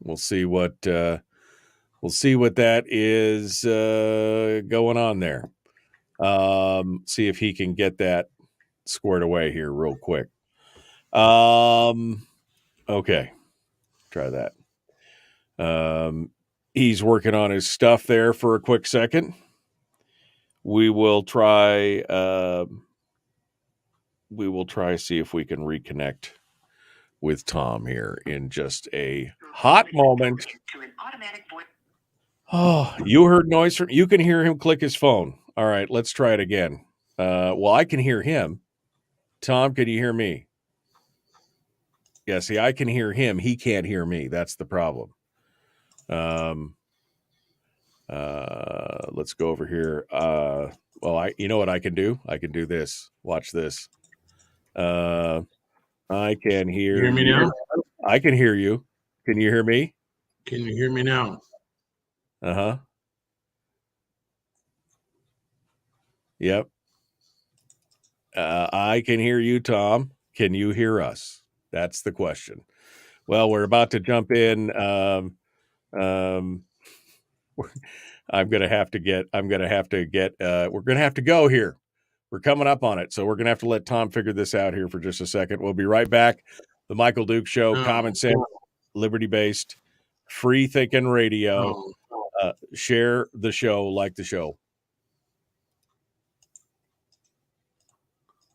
Speaker 7: We'll see what that is going on there. See if he can get that squared away here real quick. Okay. Try that. He's working on his stuff there for a quick second. We will try see if we can reconnect with Tom here in just a hot moment. Oh, you heard noise from, you can hear him click his phone. All right, let's try it again. Well, I can hear him. Tom, can you hear me? Yeah, see, I can hear him. He can't hear me. That's the problem. Let's go over here. Well, you know what I can do? I can do this. Watch this. I can hear.
Speaker 8: You hear me now?
Speaker 7: I can hear you. Can you hear me?
Speaker 8: Can you hear me now?
Speaker 7: Uh-huh. Yep. I can hear you, Tom. Can you hear us? That's the question. Well, we're about to jump in. I'm going to have to get, we're going to have to go here. We're coming up on it. So we're going to have to let Tom figure this out here for just a second. We'll be right back. The Michael Duke Show, common sense, liberty-based, free thinking radio. Share the show, like the show.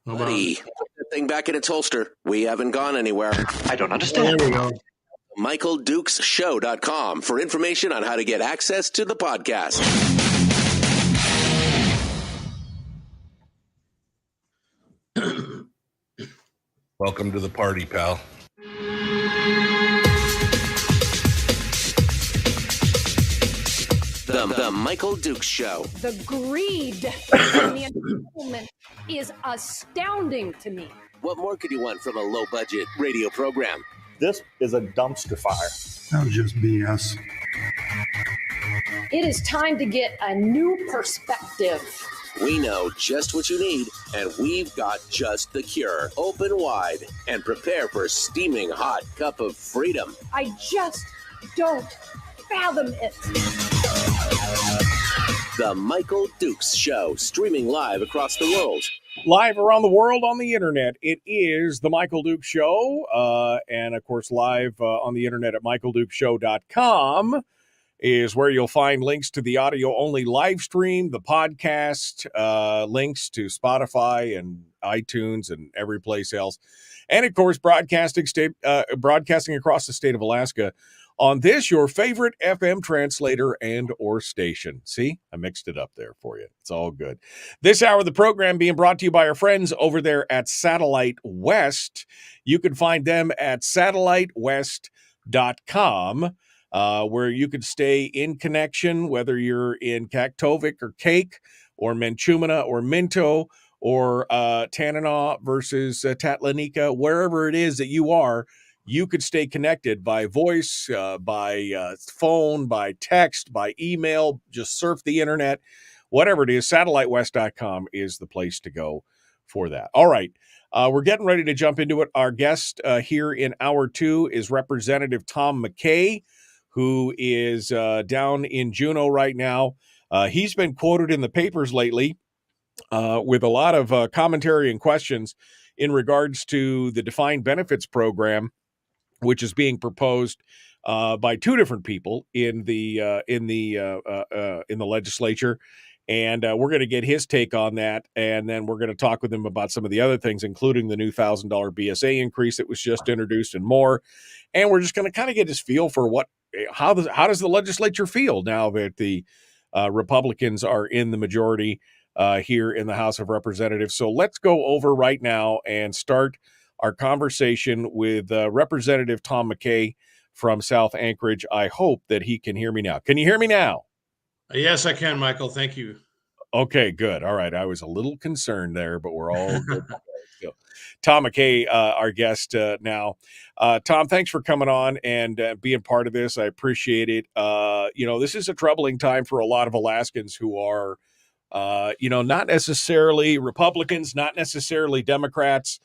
Speaker 1: Buddy, put that thing back in its holster. We haven't gone anywhere.
Speaker 9: I don't understand.
Speaker 8: There we go.
Speaker 1: MichaelDukesShow.com for information on how to get access to the podcast.
Speaker 3: Welcome to the party, pal.
Speaker 1: The Michael Dukes Show.
Speaker 4: The greed and the entitlement is astounding to me.
Speaker 1: What more could you want from a low-budget radio program?
Speaker 5: This is a dumpster fire.
Speaker 6: That was just BS.
Speaker 4: It is time to get a new perspective.
Speaker 1: We know just what you need, and we've got just the cure. Open wide and prepare for a steaming hot cup of freedom.
Speaker 4: I just don't fathom it.
Speaker 1: The Michael Dukes Show, streaming live across the world.
Speaker 7: Live around the world on the internet, it is the Michael Dukes Show. And, of course, live on the internet at michaeldukeshow.com is where you'll find links to the audio-only live stream, the podcast, links to Spotify and iTunes and every place else. And, of course, broadcasting across the state of Alaska on this, your favorite FM translator and or station. See, I mixed it up there for you. It's all good. This hour of the program being brought to you by our friends over there at Satellite West. You can find them at satellitewest.com, where you can stay in connection, whether you're in Kaktovik or Cake or Menchumina or Minto or Tanana versus Tatlanika, wherever it is that you are. You could stay connected by voice, by phone, by text, by email, just surf the internet, whatever it is. SatelliteWest.com is the place to go for that. All right. We're getting ready to jump into it. Our guest here in hour two is Representative Tom McKay, who is down in Juneau right now. He's been quoted in the papers lately with a lot of commentary and questions in regards to the defined benefits program, which is being proposed by two different people in the legislature, and we're going to get his take on that, and then we're going to talk with him about some of the other things, including the new $1,000 BSA increase that was just introduced and more. And we're just going to kind of get his feel for how does the legislature feel now that the Republicans are in the majority here in the House of Representatives. So let's go over right now and start our conversation with Representative Tom McKay from South Anchorage. I hope that he can hear me now. Can you hear me now?
Speaker 8: Yes, I can, Michael. Thank you.
Speaker 7: Okay, good. All right. I was a little concerned there, but we're all good. So, Tom McKay, our guest now. Tom, thanks for coming on and being part of this. I appreciate it. This is a troubling time for a lot of Alaskans who are, not necessarily Republicans, not necessarily Democrats,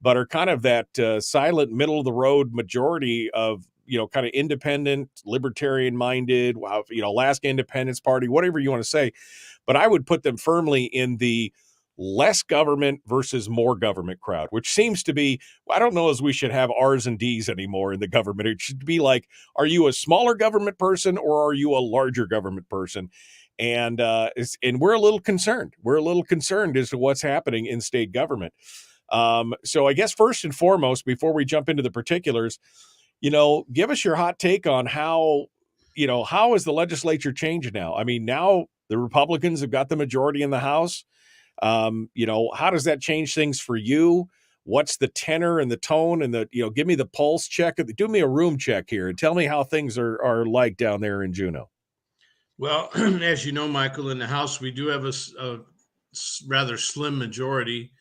Speaker 7: but are kind of that silent middle of the road majority of, kind of independent, libertarian minded, Alaska Independence Party, whatever you want to say. But I would put them firmly in the less government versus more government crowd, which seems to be, I don't know as we should have R's and D's anymore in the government. It should be like, are you a smaller government person or are you a larger government person? And we're a little concerned. We're a little concerned as to what's happening in state government. So I guess first and foremost, before we jump into the particulars, give us your hot take on how is the legislature changed now? I mean, now the Republicans have got the majority in the House. How does that change things for you? What's the tenor and the tone and give me the pulse check. Do me a room check here and tell me how things are like down there in Juneau.
Speaker 8: Well, as you know, Michael, in the House, we do have a rather slim majority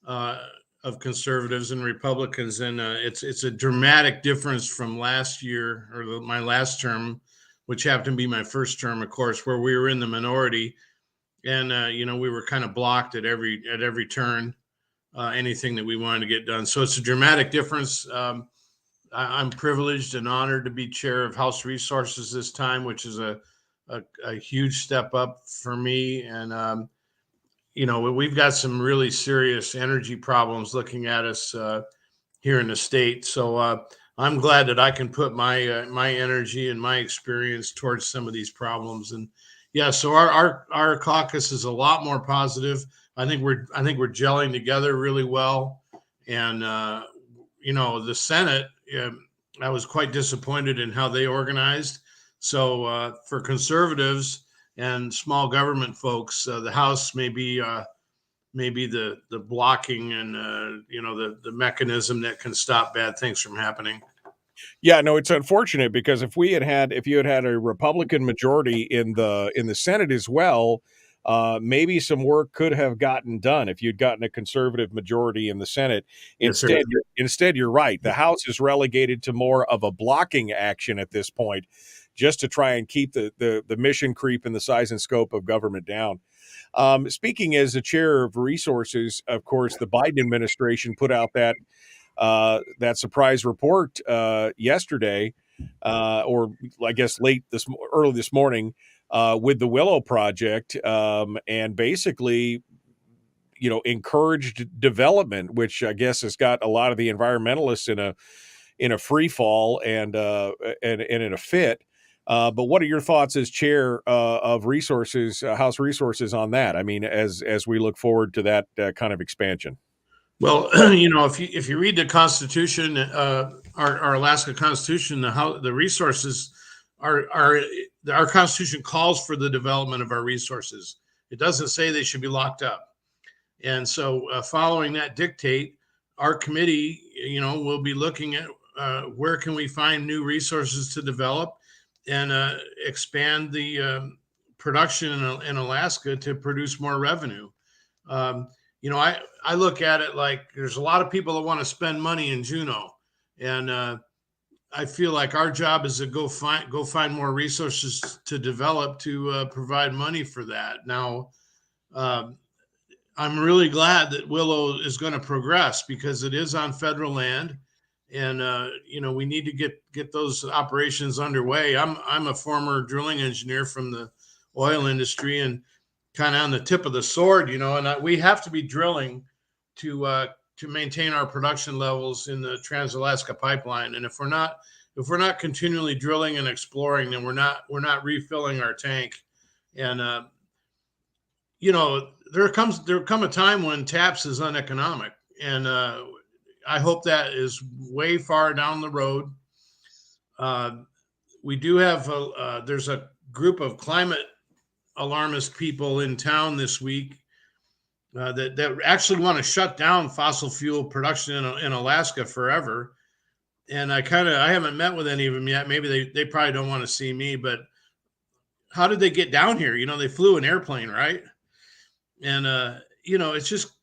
Speaker 8: of conservatives and Republicans, and it's a dramatic difference from last year or my last term, which happened to be my first term, of course, where we were in the minority, and we were kind of blocked at every turn, anything that we wanted to get done. So it's a dramatic difference. I'm privileged and honored to be chair of House Resources this time, which is a huge step up for me, and we've got some really serious energy problems looking at us here in the state. So I'm glad that I can put my energy and my experience towards some of these problems. And yeah, so our caucus is a lot more positive. I think we're gelling together really well. And the Senate, I was quite disappointed in how they organized. So for conservatives and small government folks, the House may be maybe the blocking and the mechanism that can stop bad things from happening.
Speaker 7: Yeah, no, it's unfortunate because if you had had a Republican majority in the Senate as well, maybe some work could have gotten done if you'd gotten a conservative majority in the Senate.
Speaker 8: Yes, sir.
Speaker 7: Instead, you're right. The House is relegated to more of a blocking action at this point, just to try and keep the mission creep and the size and scope of government down. Speaking as the chair of resources, of course, the Biden administration put out that surprise report yesterday, or I guess early this morning, with the Willow Project, and basically, encouraged development, which I guess has got a lot of the environmentalists in a free fall and in a fit. But what are your thoughts as chair of resources, House Resources, on that? I mean, as we look forward to that kind of expansion.
Speaker 8: Well, if you read the Constitution, our Alaska Constitution, the resources our Constitution calls for the development of our resources. It doesn't say they should be locked up, and so following that dictate, our committee, will be looking at where can we find new resources to develop and expand the production in Alaska to produce more revenue. I look at it like there's a lot of people that want to spend money in Juneau, and I feel like our job is to go find more resources to develop to provide money for that. Now, I'm really glad that Willow is going to progress because it is on federal land, and we need to get those operations underway. I'm a former drilling engineer from the oil industry and kind of on the tip of the sword, and we have to be drilling to maintain our production levels in the Trans-Alaska Pipeline. And if we're not continually drilling and exploring, then we're not refilling our tank. And there come a time when TAPS is uneconomic, and I hope that is way far down the road. We do have there's a group of climate alarmist people in town this week that actually want to shut down fossil fuel production in Alaska forever. And I haven't met with any of them yet. Maybe they probably don't want to see me, but how did they get down here? They flew an airplane, right? And, it's just,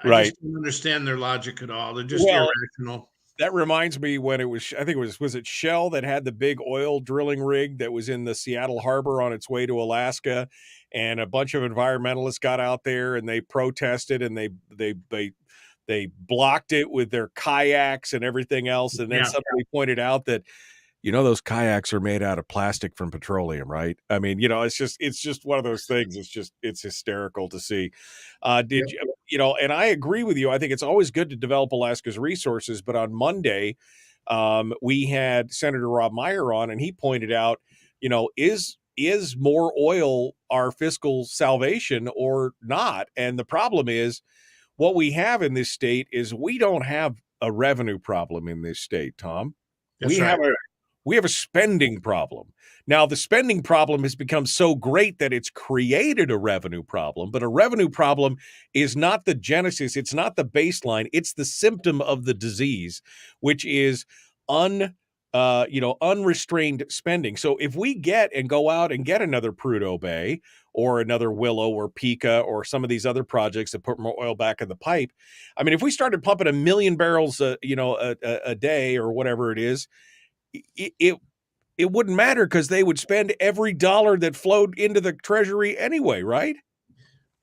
Speaker 8: I just don't understand their logic at all. They're just irrational.
Speaker 7: That reminds me when I think it was it Shell that had the big oil drilling rig that was in the Seattle harbor on its way to Alaska, and a bunch of environmentalists got out there and they protested and they blocked it with their kayaks and everything else. And then somebody pointed out that, those kayaks are made out of plastic from petroleum, right? I mean, it's just one of those things. It's hysterical to see. And I agree with you. I think it's always good to develop Alaska's resources. But on Monday, we had Senator Rob Meyer on, and he pointed out, is more oil our fiscal salvation or not? And the problem is, what we have in this state is we don't have a revenue problem in this state, Tom. We have a spending problem. Now, the spending problem has become so great that it's created a revenue problem, but a revenue problem is not the genesis. It's not the baseline. It's the symptom of the disease, which is unrestrained spending. So if we go out and get another Prudhoe Bay or another Willow or Pica or some of these other projects that put more oil back in the pipe, I mean, if we started pumping 1 million barrels, a day or whatever it is, it wouldn't matter because they would spend every dollar that flowed into the treasury anyway, right?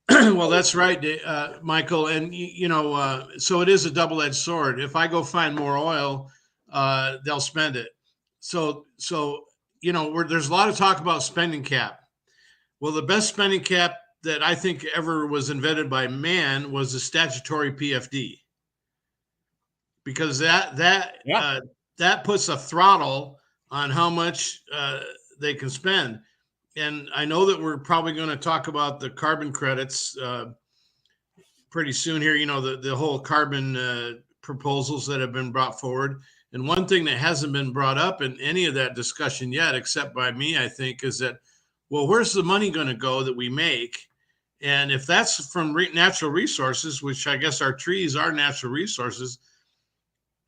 Speaker 8: Well, that's right, Michael. And, so it is a double-edged sword. If I go find more oil, they'll spend it. So there's a lot of talk about spending cap. Well, the best spending cap that I think ever was invented by man was the statutory PFD, because that puts a throttle on how much they can spend. And I know that we're probably going to talk about the carbon credits pretty soon here, the whole carbon proposals that have been brought forward. And one thing that hasn't been brought up in any of that discussion yet, except by me, I think, is that, well, where's the money going to go that we make? And if that's from natural resources, which I guess our trees are natural resources,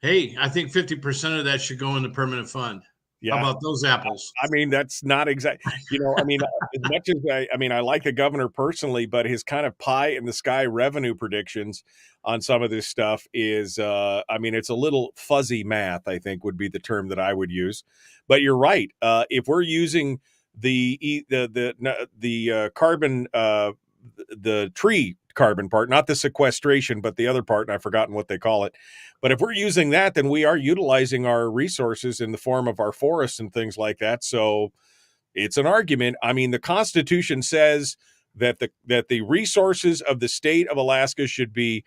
Speaker 8: hey, I think 50% of that should go in the permanent fund.
Speaker 7: Yeah.
Speaker 8: How about those apples?
Speaker 7: I mean, that's not exact. As much as I like the governor personally, but his kind of pie in the sky revenue predictions on some of this stuff is, it's a little fuzzy math, I think would be the term that I would use. But you're right. If we're using the carbon, the tree carbon part, not the sequestration, but the other part, and I've forgotten what they call it. But if we're using that, then we are utilizing our resources in the form of our forests and things like that. So it's an argument. I mean, the Constitution says that the resources of the state of Alaska should be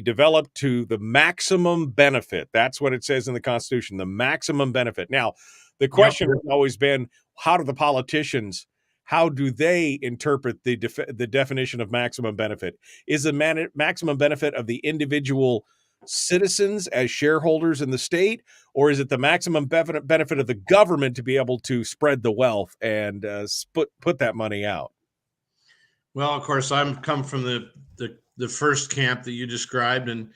Speaker 7: developed to the maximum benefit. That's what it says in the Constitution, the maximum benefit. Now, the question has always been, how do the politicians, how do they interpret the definition of maximum benefit? Is the maximum benefit of the individual citizens as shareholders in the state, or is it the maximum benefit of the government to be able to spread the wealth and put that money out?
Speaker 8: Well, of course, I'm come from the first camp that you described, and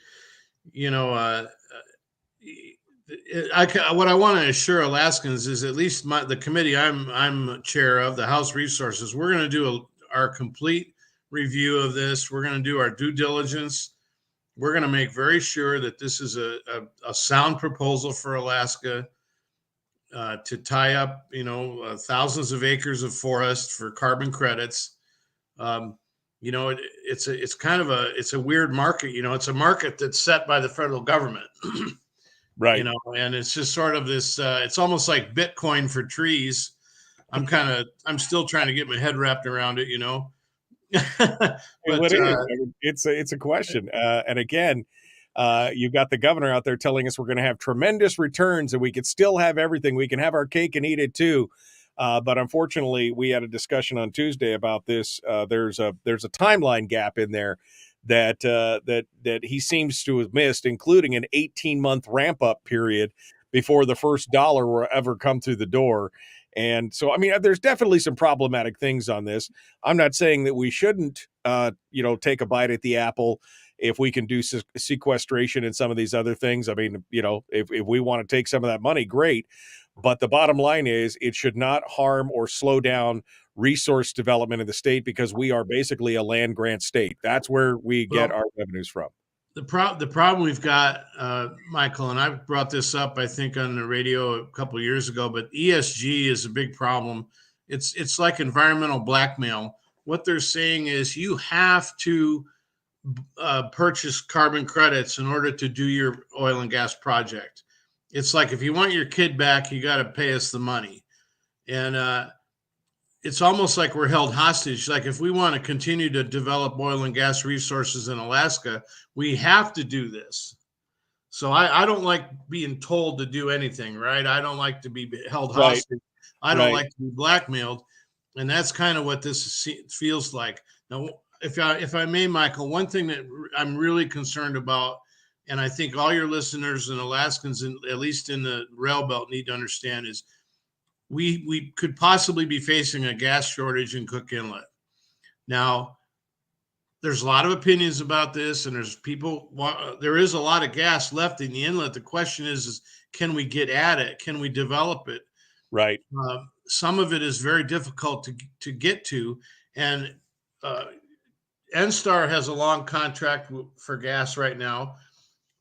Speaker 8: what I want to assure Alaskans is, at least the committee I'm chair of, the House Resources, we're going to do our complete review of this. We're going to do our due diligence. We're going to make very sure that this is a sound proposal for Alaska to tie up, thousands of acres of forest for carbon credits. It's a weird market. It's a market that's set by the federal government.
Speaker 7: Right.
Speaker 8: And it's just sort of this, it's almost like Bitcoin for trees. I'm still trying to get my head wrapped around it, But,
Speaker 7: it's a question. And again, you've got the governor out there telling us we're going to have tremendous returns and we could still have everything. We can have our cake and eat it too. But unfortunately, we had a discussion on Tuesday about this. There's a timeline gap in there that he seems to have missed, including an 18-month ramp-up period before the first dollar will ever come through the door. And so, there's definitely some problematic things on this. I'm not saying that we shouldn't, take a bite at the apple if we can do sequestration and some of these other things. If we want to take some of that money, great. But the bottom line is it should not harm or slow down resource development in the state, because we are basically a land grant state. That's where we get our revenues from. The
Speaker 8: problem we've got, Michael, and I brought this up, I think, on the radio a couple of years ago, but ESG is a big problem. It's like environmental blackmail. What they're saying is you have to purchase carbon credits in order to do your oil and gas project. It's like, if you want your kid back, you got to pay us the money. And it's almost like we're held hostage. Like, if we want to continue to develop oil and gas resources in Alaska, we have to do this. So I don't like being told to do anything, right? I don't like to be held hostage. I don't like to be blackmailed. And that's kind of what this feels like. Now, if I may, Michael, one thing that I'm really concerned about, and I think all your listeners and Alaskans, at least in the rail belt, need to understand, is we could possibly be facing a gas shortage in Cook Inlet. Now, there's a lot of opinions about this, and there is a lot of gas left in the inlet. The question is can we get at it? Can we develop it?
Speaker 7: Right.
Speaker 8: Some of it is very difficult to get to, and NSTAR has a long contract for gas right now.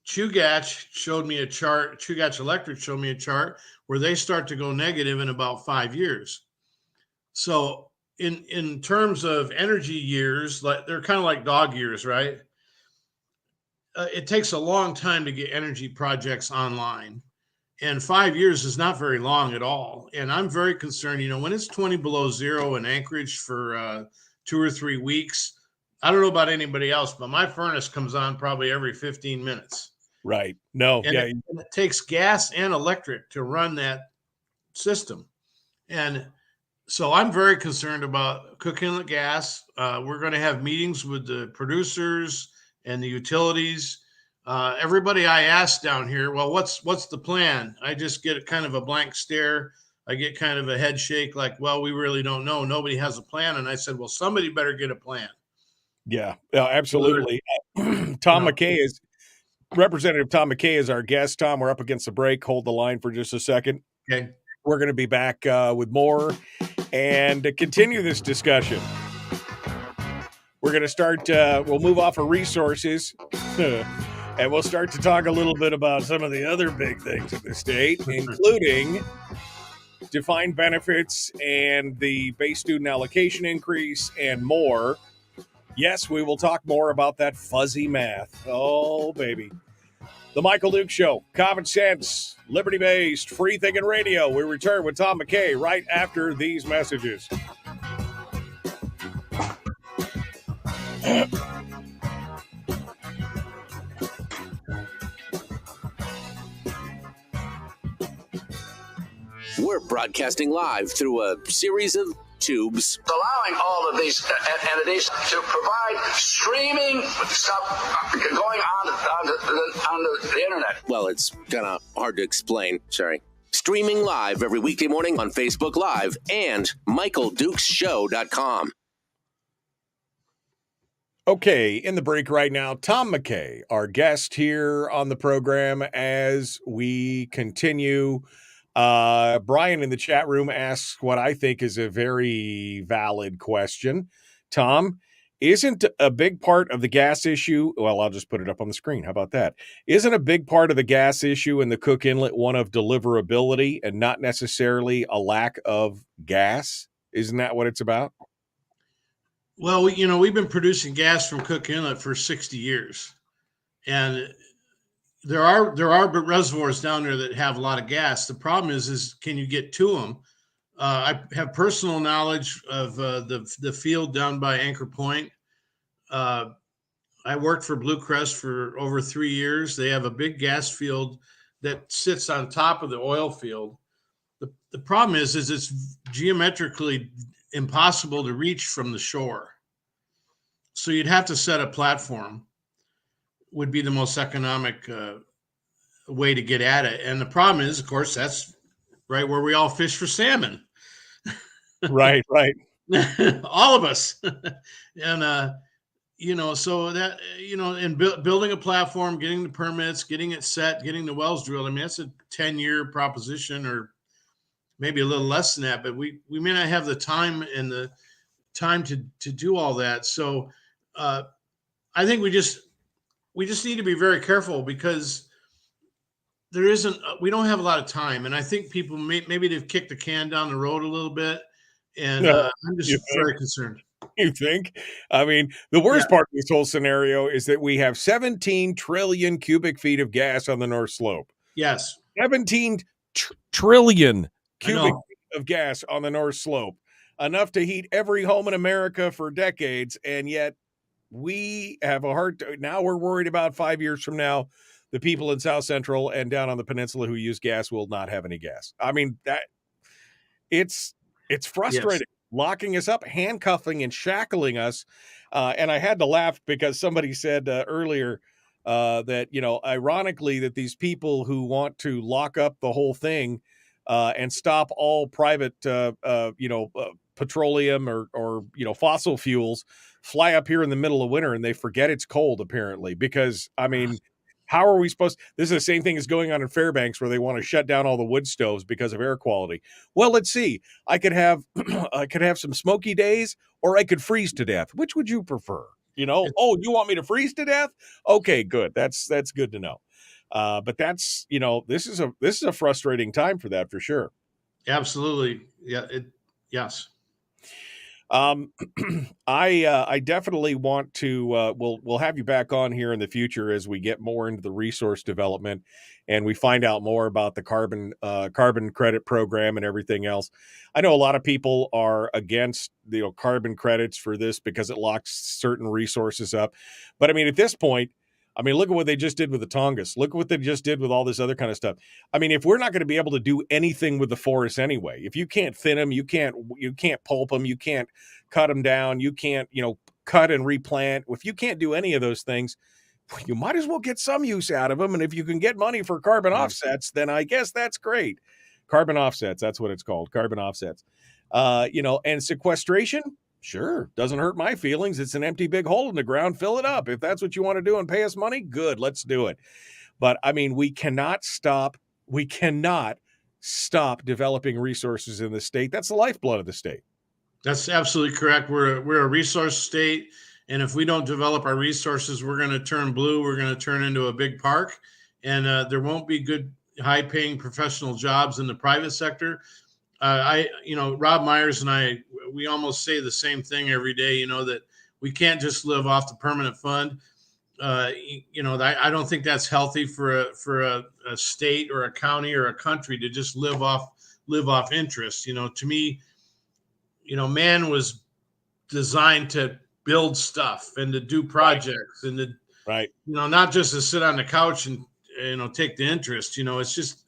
Speaker 8: Chugach showed me a chart. Chugach Electric showed me a chart where they start to go negative in about 5 years. So in terms of energy years, they're kind of like dog years, right? It takes a long time to get energy projects online. And 5 years is not very long at all. And I'm very concerned, when it's 20 below zero in Anchorage for 2 or 3 weeks, I don't know about anybody else, but my furnace comes on probably every 15 minutes.
Speaker 7: Right. No.
Speaker 8: And
Speaker 7: yeah.
Speaker 8: It takes gas and electric to run that system. And so I'm very concerned about Cook Inlet gas. We're going to have meetings with the producers and the utilities. Everybody I ask down here, well, what's the plan? I just get kind of a blank stare. I get kind of a head shake like, well, we really don't know. Nobody has a plan. And I said, well, somebody better get a plan.
Speaker 7: Yeah, absolutely. Representative Tom McKay is our guest. Tom, we're up against the break. Hold the line for just a second.
Speaker 8: Okay.
Speaker 7: We're going to be back with more and continue this discussion. We're going to start, we'll move off of resources and we'll start to talk a little bit about some of the other big things in the state, including defined benefits and the base student allocation increase and more. Yes, we will talk more about that fuzzy math. Oh, baby. The Michael Duke Show, common sense, liberty-based, free-thinking radio. We return with Tom McKay right after these messages.
Speaker 1: We're broadcasting live through a series of tubes.
Speaker 9: Allowing all of these entities to provide streaming stuff going on the internet.
Speaker 1: Well, it's kind of hard to explain. Sorry. Streaming live every weekday morning on Facebook Live and MichaelDukesShow.com.
Speaker 7: Okay, in the break right now, Tom McKay, our guest here on the program as we continue. Brian in the chat room asks what I think is a very valid question. Tom, isn't a big part of the gas issue, well, I'll just put it up on the screen. How about that? Isn't a big part of the gas issue in the Cook Inlet one of deliverability and not necessarily a lack of gas? Isn't that what it's about?
Speaker 8: Well, we've been producing gas from Cook Inlet for 60 years. And there are reservoirs down there that have a lot of gas. The problem is can you get to them? I have personal knowledge of the field down by Anchor Point. I worked for Blue Crest for over 3 years. They have a big gas field that sits on top of the oil field. The problem is it's geometrically impossible to reach from the shore. So you'd have to set a platform. Would be the most economic way to get at it. And the problem is, of course, that's right where we all fish for salmon.
Speaker 7: Right.
Speaker 8: All of us. And, so that, and building a platform, getting the permits, getting it set, getting the wells drilled. I mean, that's a 10-year proposition or maybe a little less than that, but we may not have the time and the time to do all that. So I think we just need to be very careful because we don't have a lot of time. And I think people maybe they've kicked the can down the road a little bit. And I'm just very concerned.
Speaker 7: You think? I mean, the worst part of this whole scenario is that we have 17 trillion cubic feet of gas on the North Slope.
Speaker 8: Yes.
Speaker 7: 17 trillion cubic feet of gas on the North Slope. Enough to heat every home in America for decades. And yet we have a hard time. Now we're worried about 5 years from now, the people in South Central and down on the peninsula who use gas will not have any gas. I mean, it's frustrating. Yes. Locking us up, handcuffing and shackling us. And I had to laugh because somebody said earlier that, ironically, that these people who want to lock up the whole thing and stop all private, petroleum or fossil fuels fly up here in the middle of winter and they forget it's cold, apparently, because, I mean, how are we supposed – this is the same thing as going on in Fairbanks where they want to shut down all the wood stoves because of air quality. Well, let's see. I could have some smoky days or I could freeze to death. Which would you prefer? You want me to freeze to death? Okay, good. That's good to know. But that's, this is a frustrating time for that for sure.
Speaker 8: Absolutely. Yeah. Yes.
Speaker 7: I definitely want to, we'll have you back on here in the future as we get more into the resource development and we find out more about the carbon credit program and everything else. I know a lot of people are against the carbon credits for this because it locks certain resources up. But I mean, at this point, look at what they just did with the Tongass. Look at what they just did with all this other kind of stuff. I mean, if we're not going to be able to do anything with the forests anyway, if you can't thin them, you can't pulp them, you can't cut them down, you can't, cut and replant. If you can't do any of those things, you might as well get some use out of them. And if you can get money for carbon offsets, then I guess that's great. Carbon offsets, that's what it's called, carbon offsets. And sequestration, sure, doesn't hurt my feelings. It's an empty big hole in the ground. Fill it up. If that's what you want to do and pay us money, good, let's do it. But I mean, we cannot stop developing resources in the state. That's the lifeblood of the state.
Speaker 8: That's absolutely correct. We're a resource state, and if we don't develop our resources, we're going to turn blue. We're going to turn into a big park, and there won't be good, high-paying professional jobs in the private sector. Rob Myers and I, we almost say the same thing every day. That we can't just live off the permanent fund. I don't think that's healthy for a state or a county or a country to just live off interest. To me, man was designed to build stuff and to do projects and to, not just to sit on the couch and, take the interest. It's just,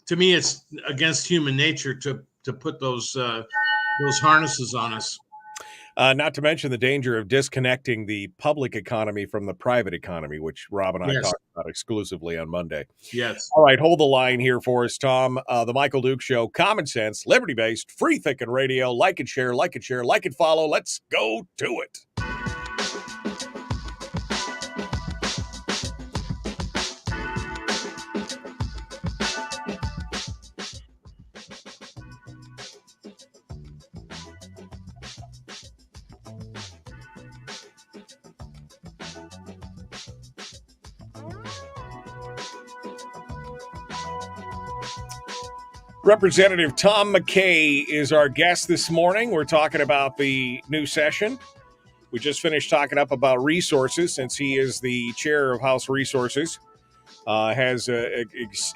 Speaker 8: to me, it's against human nature to put those harnesses on us.
Speaker 7: Not to mention the danger of disconnecting the public economy from the private economy, which Rob and I talked about exclusively on Monday.
Speaker 8: Yes.
Speaker 7: All right, hold the line here for us, Tom. The Michael Duke Show, common sense, liberty-based, free-thinking radio. Like and share, like and follow. Let's go to it. Representative Tom McKay is our guest this morning. We're talking about the new session. We just finished talking up about resources since he is the chair of House Resources, has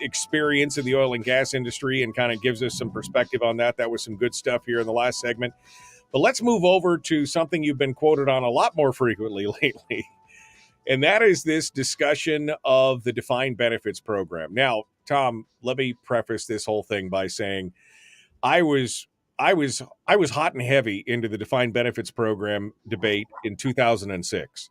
Speaker 7: experience in the oil and gas industry and kind of gives us some perspective on that. That was some good stuff here in the last segment. But let's move over to something you've been quoted on a lot more frequently lately, and that is this discussion of the defined benefits program. Now, Tom, let me preface this whole thing by saying I was hot and heavy into the defined benefits program debate in 2006.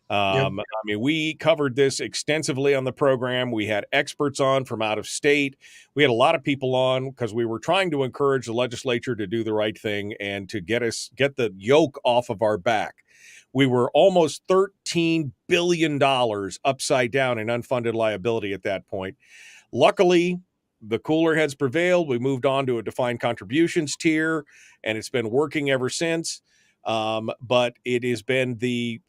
Speaker 7: I mean, we covered this extensively on the program. We had experts on from out of state. We had a lot of people on because we were trying to encourage the legislature to do the right thing and to get the yoke off of our back. We were almost $13 billion upside down in unfunded liability at that point. Luckily, the cooler heads prevailed. We moved on to a defined contributions tier, and it's been working ever since. But it has been the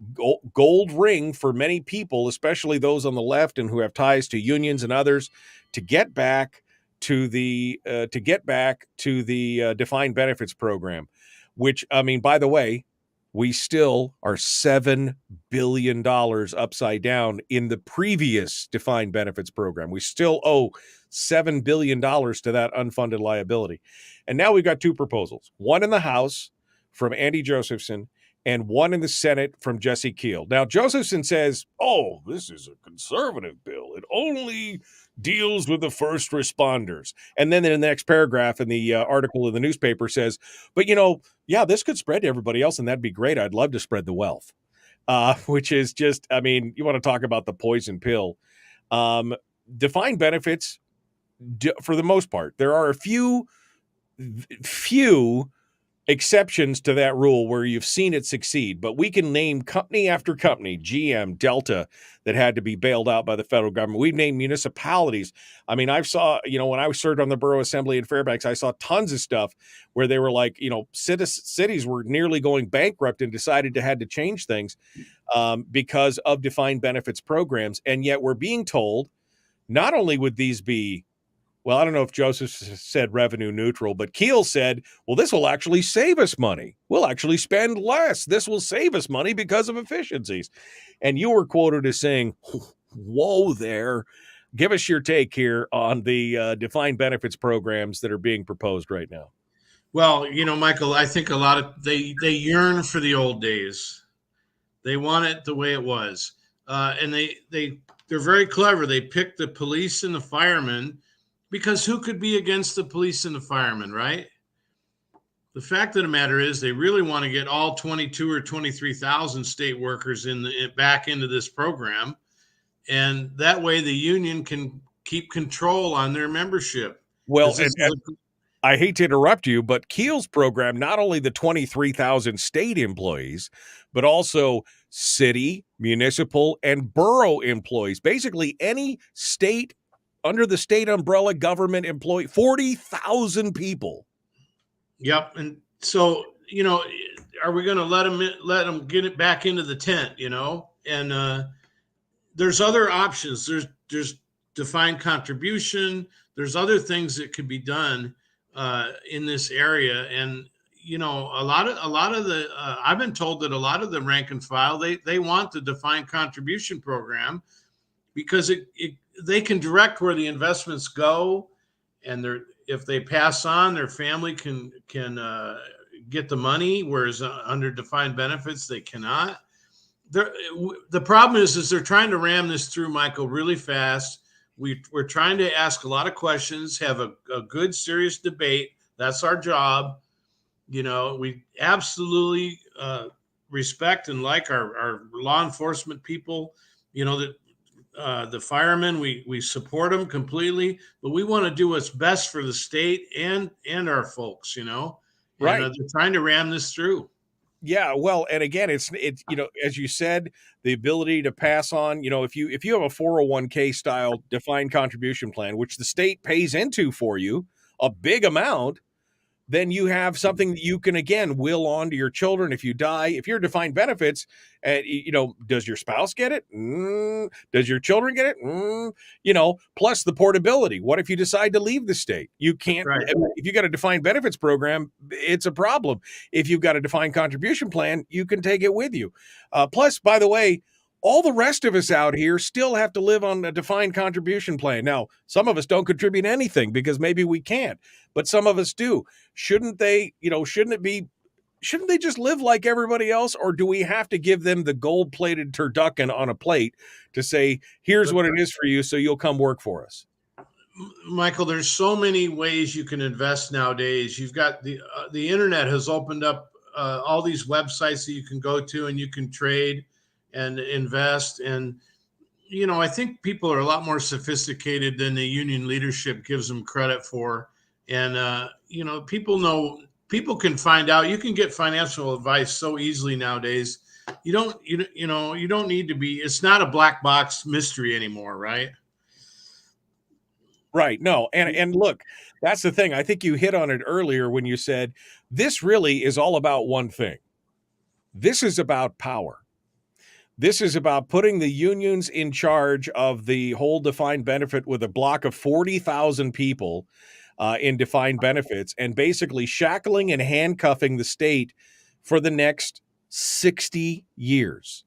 Speaker 7: gold ring for many people, especially those on the left and who have ties to unions and others, to get back to the defined benefits program. Which, I mean, by the way, we still are $7 billion upside down in the previous defined benefits program. We still owe $7 billion to that unfunded liability. And now we've got two proposals, one in the House from Andy Josephson and one in the Senate from Jesse Keel. Now, Josephson says, oh, this is a conservative bill. It only deals with the first responders. And then in the next paragraph in the article in the newspaper says, but, this could spread to everybody else, and that'd be great. I'd love to spread the wealth, which is just, I mean, you want to talk about the poison pill. Defined benefits, for the most part, there are a few exceptions to that rule where you've seen it succeed, but we can name company after company, GM, Delta, that had to be bailed out by the federal government. We've named municipalities. I mean, I saw, when I served on the Borough Assembly in Fairbanks, I saw tons of stuff where they were like, cities were nearly going bankrupt and decided to had to change things because of defined benefits programs. And yet we're being told not only would these be, well, I don't know if Joseph said revenue neutral, but Keel said, well, this will actually save us money. We'll actually spend less. This will save us money because of efficiencies. And you were quoted as saying, whoa there. Give us your take here on the defined benefits programs that are being proposed right now.
Speaker 8: Well, Michael, I think a lot of they yearn for the old days. They want it the way it was. And they're very clever. They pick the police and the firemen, because who could be against the police and the firemen, right? The fact of the matter is they really want to get all 22 or 23,000 state workers back into this program. And that way the union can keep control on their membership.
Speaker 7: Well,
Speaker 8: 'Cause this
Speaker 7: and
Speaker 8: is
Speaker 7: I hate to interrupt you, but Keel's program, not only the 23,000 state employees, but also city, municipal, and borough employees. Basically, any state under the state umbrella government employee, 40,000 people.
Speaker 8: Yep. And so, are we going to let them get it back into the tent, And there's other options. There's defined contribution. There's other things that could be done in this area. And, a lot of the, I've been told that a lot of the rank and file, they want the defined contribution program because they can direct where the investments go, and if they pass on, their family can get the money, whereas under defined benefits they cannot. The problem is they're trying to ram this through, Michael, really fast. We're trying to ask a lot of questions, have a good, serious debate. That's our job. We absolutely respect and like our law enforcement people. The firemen, we support them completely, but we want to do what's best for the state and our folks,
Speaker 7: Right.
Speaker 8: And they're trying to ram this through.
Speaker 7: Yeah, well, and again, it's as you said, the ability to pass on, if you have a 401k style defined contribution plan, which the state pays into for you a big amount, then you have something that you can, again, will on to your children if you die. If you're defined benefits, does your spouse get it? Does your children get it? Plus the portability. What if you decide to leave the state? You can't.
Speaker 8: Right.
Speaker 7: If you got a defined benefits program, it's a problem. If you've got a defined contribution plan, you can take it with you. Plus, by the way, all the rest of us out here still have to live on a defined contribution plan. Now, some of us don't contribute anything because maybe we can't, but some of us do. Shouldn't they just live like everybody else, or do we have to give them the gold-plated turducken on a plate to say, here's what it is for you, so you'll come work for us?
Speaker 8: Michael, there's so many ways you can invest nowadays. You've got the internet has opened up all these websites that you can go to and you can trade and invest. And, I think people are a lot more sophisticated than the union leadership gives them credit for. And, people can find out. You can get financial advice so easily nowadays. You don't need to be, it's not a black box mystery anymore, right?
Speaker 7: Right. No. And look, that's the thing. I think you hit on it earlier when you said this really is all about one thing. This is about power. This is about putting the unions in charge of the whole defined benefit with a block of 40,000 people in defined benefits, and basically shackling and handcuffing the state for the next 60 years.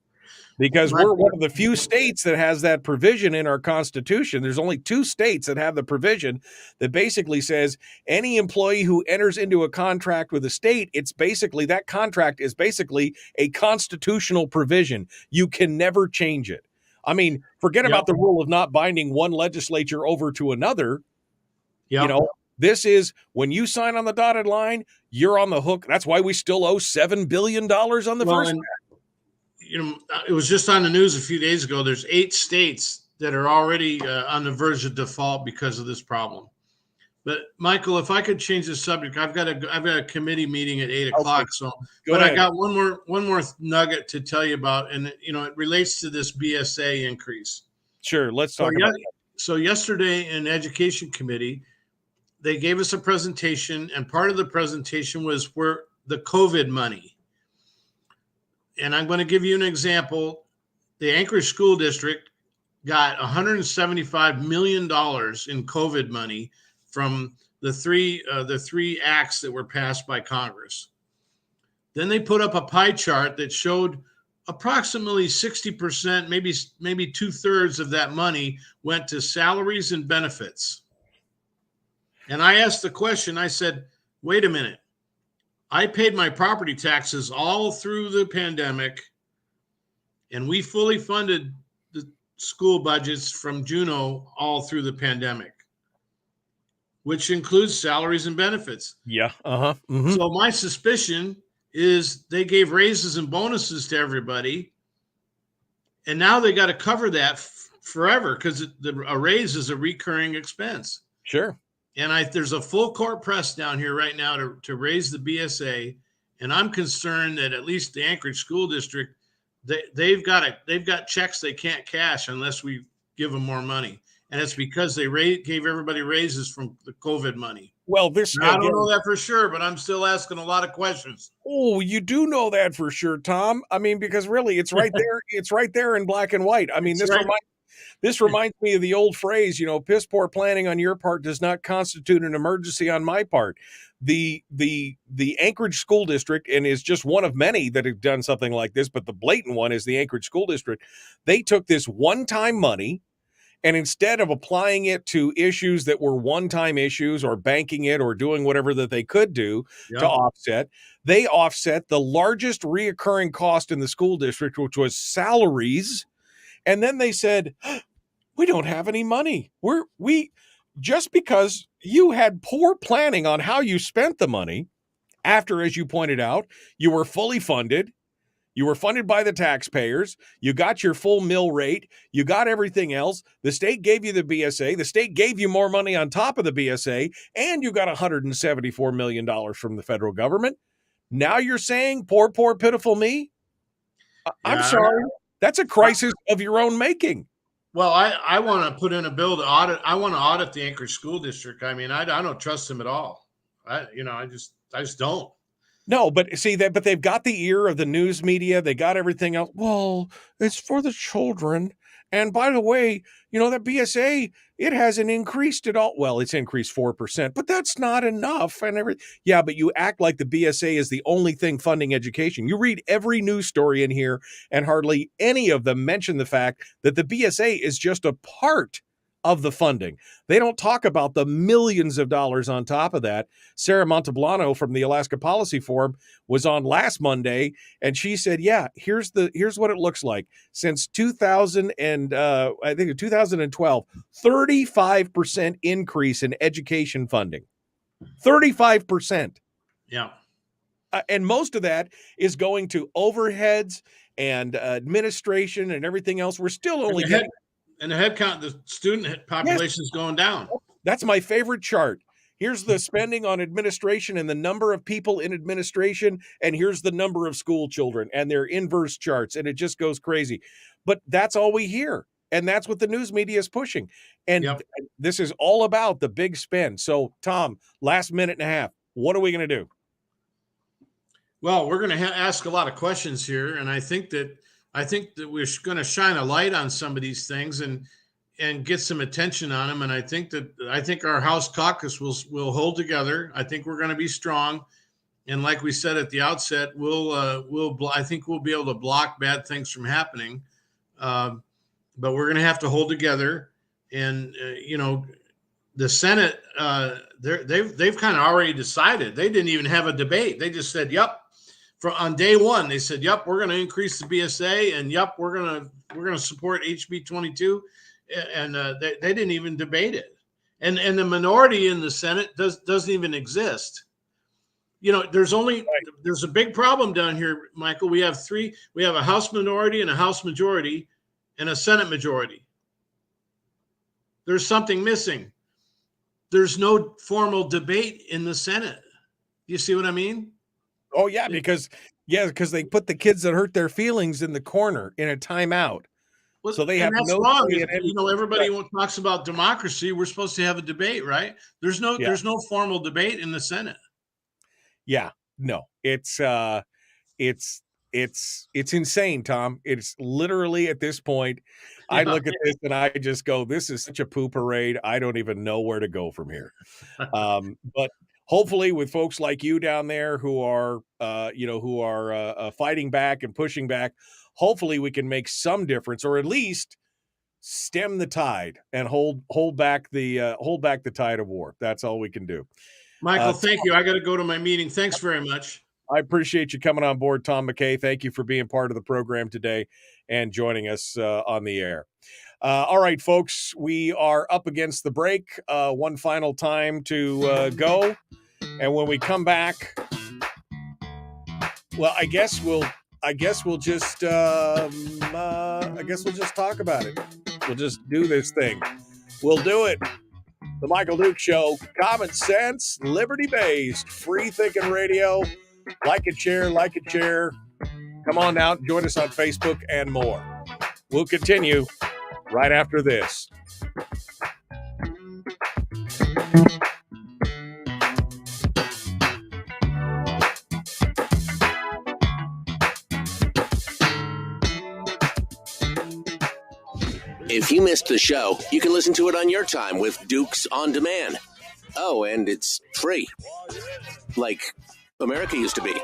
Speaker 7: Because we're one of the few states that has that provision in our Constitution. There's only 2 states that have the provision that basically says any employee who enters into a contract with a state, that contract is basically a constitutional provision. You can never change it. I mean, forget about the rule of not binding one legislature over to another.
Speaker 8: Yep.
Speaker 7: This is when you sign on the dotted line, you're on the hook. That's why we still owe $7 billion on the first.
Speaker 8: It was just on the news a few days ago. There's 8 states that are already on the verge of default because of this problem. But Michael, if I could change the subject, I've got a committee meeting at 8 o'clock. So, I got one more nugget to tell you about, and it relates to this BSA increase.
Speaker 7: Sure, let's talk about that.
Speaker 8: So yesterday in Education Committee, they gave us a presentation, and part of the presentation was where the COVID money. And I'm going to give you an example. The Anchorage School District got $175 million in COVID money from the three acts that were passed by Congress. Then they put up a pie chart that showed approximately 60%, maybe 2/3 of that money went to salaries and benefits. And I asked the question, I said, wait a minute. I paid my property taxes all through the pandemic, and we fully funded the school budgets from Juneau all through the pandemic, which includes salaries and benefits.
Speaker 7: Yeah. Mm-hmm.
Speaker 8: So my suspicion is they gave raises and bonuses to everybody, and now they got to cover that forever because a raise is a recurring expense.
Speaker 7: Sure.
Speaker 8: And there's a full court press down here right now to raise the BSA. And I'm concerned that at least the Anchorage School District, they've got checks they can't cash unless we give them more money. And it's because they gave everybody raises from the COVID money.
Speaker 7: Well,
Speaker 8: I don't know that for sure, but I'm still asking a lot of questions.
Speaker 7: Oh, you do know that for sure, Tom. I mean, because really, it's right there. It's right there in black and white. I mean, this reminds me of the old phrase, piss poor planning on your part does not constitute an emergency on my part. The Anchorage School District, and is just one of many that have done something like this, but the blatant one is the Anchorage School District. They took this one-time money, and instead of applying it to issues that were one-time issues or banking it or doing whatever that they could do to offset, they offset the largest reoccurring cost in the school district, which was salaries. And then they said, we don't have any money. We just because you had poor planning on how you spent the money after, as you pointed out, you were fully funded. You were funded by the taxpayers. You got your full mill rate. You got everything else. The state gave you the BSA. The state gave you more money on top of the BSA, and you got $174 million from the federal government. Now you're saying, poor, pitiful me? I'm sorry. That's a crisis of your own making.
Speaker 8: Well, I want to put in a bill to audit. I want to audit the Anchorage School District. I mean, I don't trust them at all. I just don't.
Speaker 7: No, but see that, but they've got the ear of the news media. They got everything else. Well, it's for the children. And by the way, that BSA, it hasn't increased at all. Well, it's increased 4%, but that's not enough. And yeah, but you act like the BSA is the only thing funding education. You read every news story in here, and hardly any of them mention the fact that the BSA is just a part of the funding. They don't talk about the millions of dollars on top of that. Sarah Monteblano from the Alaska Policy Forum was on last Monday, and she said, yeah, here's what it looks like. Since 2012, 35% increase in education funding. 35%.
Speaker 8: Yeah.
Speaker 7: And most of that is going to overheads and administration and everything else. We're still only getting...
Speaker 8: And the head count, the student population is going down.
Speaker 7: That's my favorite chart. Here's the spending on administration and the number of people in administration, and here's the number of school children, and they're inverse charts, and it just goes crazy. But that's all we hear, and that's what the news media is pushing. And This is all about the big spend. So, Tom, last minute and a half, what are we going to do?
Speaker 8: Well, we're going to ask a lot of questions here, and I think that we're going to shine a light on some of these things and get some attention on them. And I think our House caucus will hold together. I think we're going to be strong. And like we said at the outset, I think we'll be able to block bad things from happening. But we're going to have to hold together. And, the Senate, they've kind of already decided. They didn't even have a debate. They just said, yep. On day one, they said, "Yep, we're going to increase the BSA, and yep, we're going to support HB 22," and they didn't even debate it. And the minority in the Senate doesn't even exist. There's a big problem down here, Michael. We have a House minority and a House majority, and a Senate majority. There's something missing. There's no formal debate in the Senate. You see what I mean?
Speaker 7: Oh, yeah, because they put the kids that hurt their feelings in the corner in a timeout.
Speaker 8: Well,
Speaker 7: so they have no
Speaker 8: wrong. Everybody talks about democracy. We're supposed to have a debate, right? There's no formal debate in the Senate.
Speaker 7: Yeah, no, it's insane, Tom. It's literally at this point, I look at this and I just go, this is such a poo parade. I don't even know where to go from here. But hopefully with folks like you down there who are fighting back and pushing back, hopefully we can make some difference, or at least stem the tide and hold back the tide of war. That's all we can do.
Speaker 8: Michael, thank you. I got to go to my meeting. Thanks very much.
Speaker 7: I appreciate you coming on board, Tom McKay. Thank you for being part of the program today and joining us on the air. All right, folks, we are up against the break. One final time to go. And when we come back, well, I guess we'll just talk about it. We'll just do this thing. We'll do it. The Michael Duke Show, common sense, liberty-based, free-thinking radio. Like and share. Come on out, join us on Facebook and more. We'll continue right after this.
Speaker 1: If you missed the show, you can listen to it on your time with Dukes on Demand. Oh, and it's free. Like America used to be.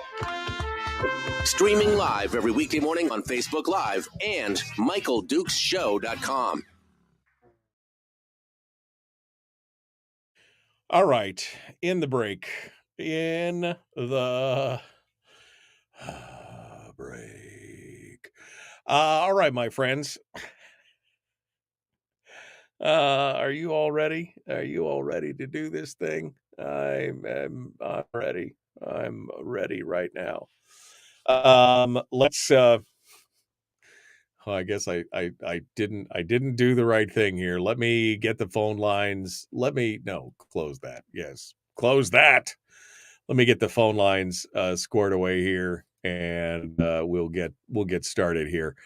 Speaker 1: Streaming live every weekday morning on Facebook Live and MichaelDukesShow.com.
Speaker 7: All right, in the break. All right, my friends. Are you all ready? Are you all ready to do this thing? I'm ready. I'm ready right now. Let's I guess I didn't do the right thing here. Let me get the phone lines. Close that. Yes. Close that. Let me get the phone lines squared away here, and we'll get started here.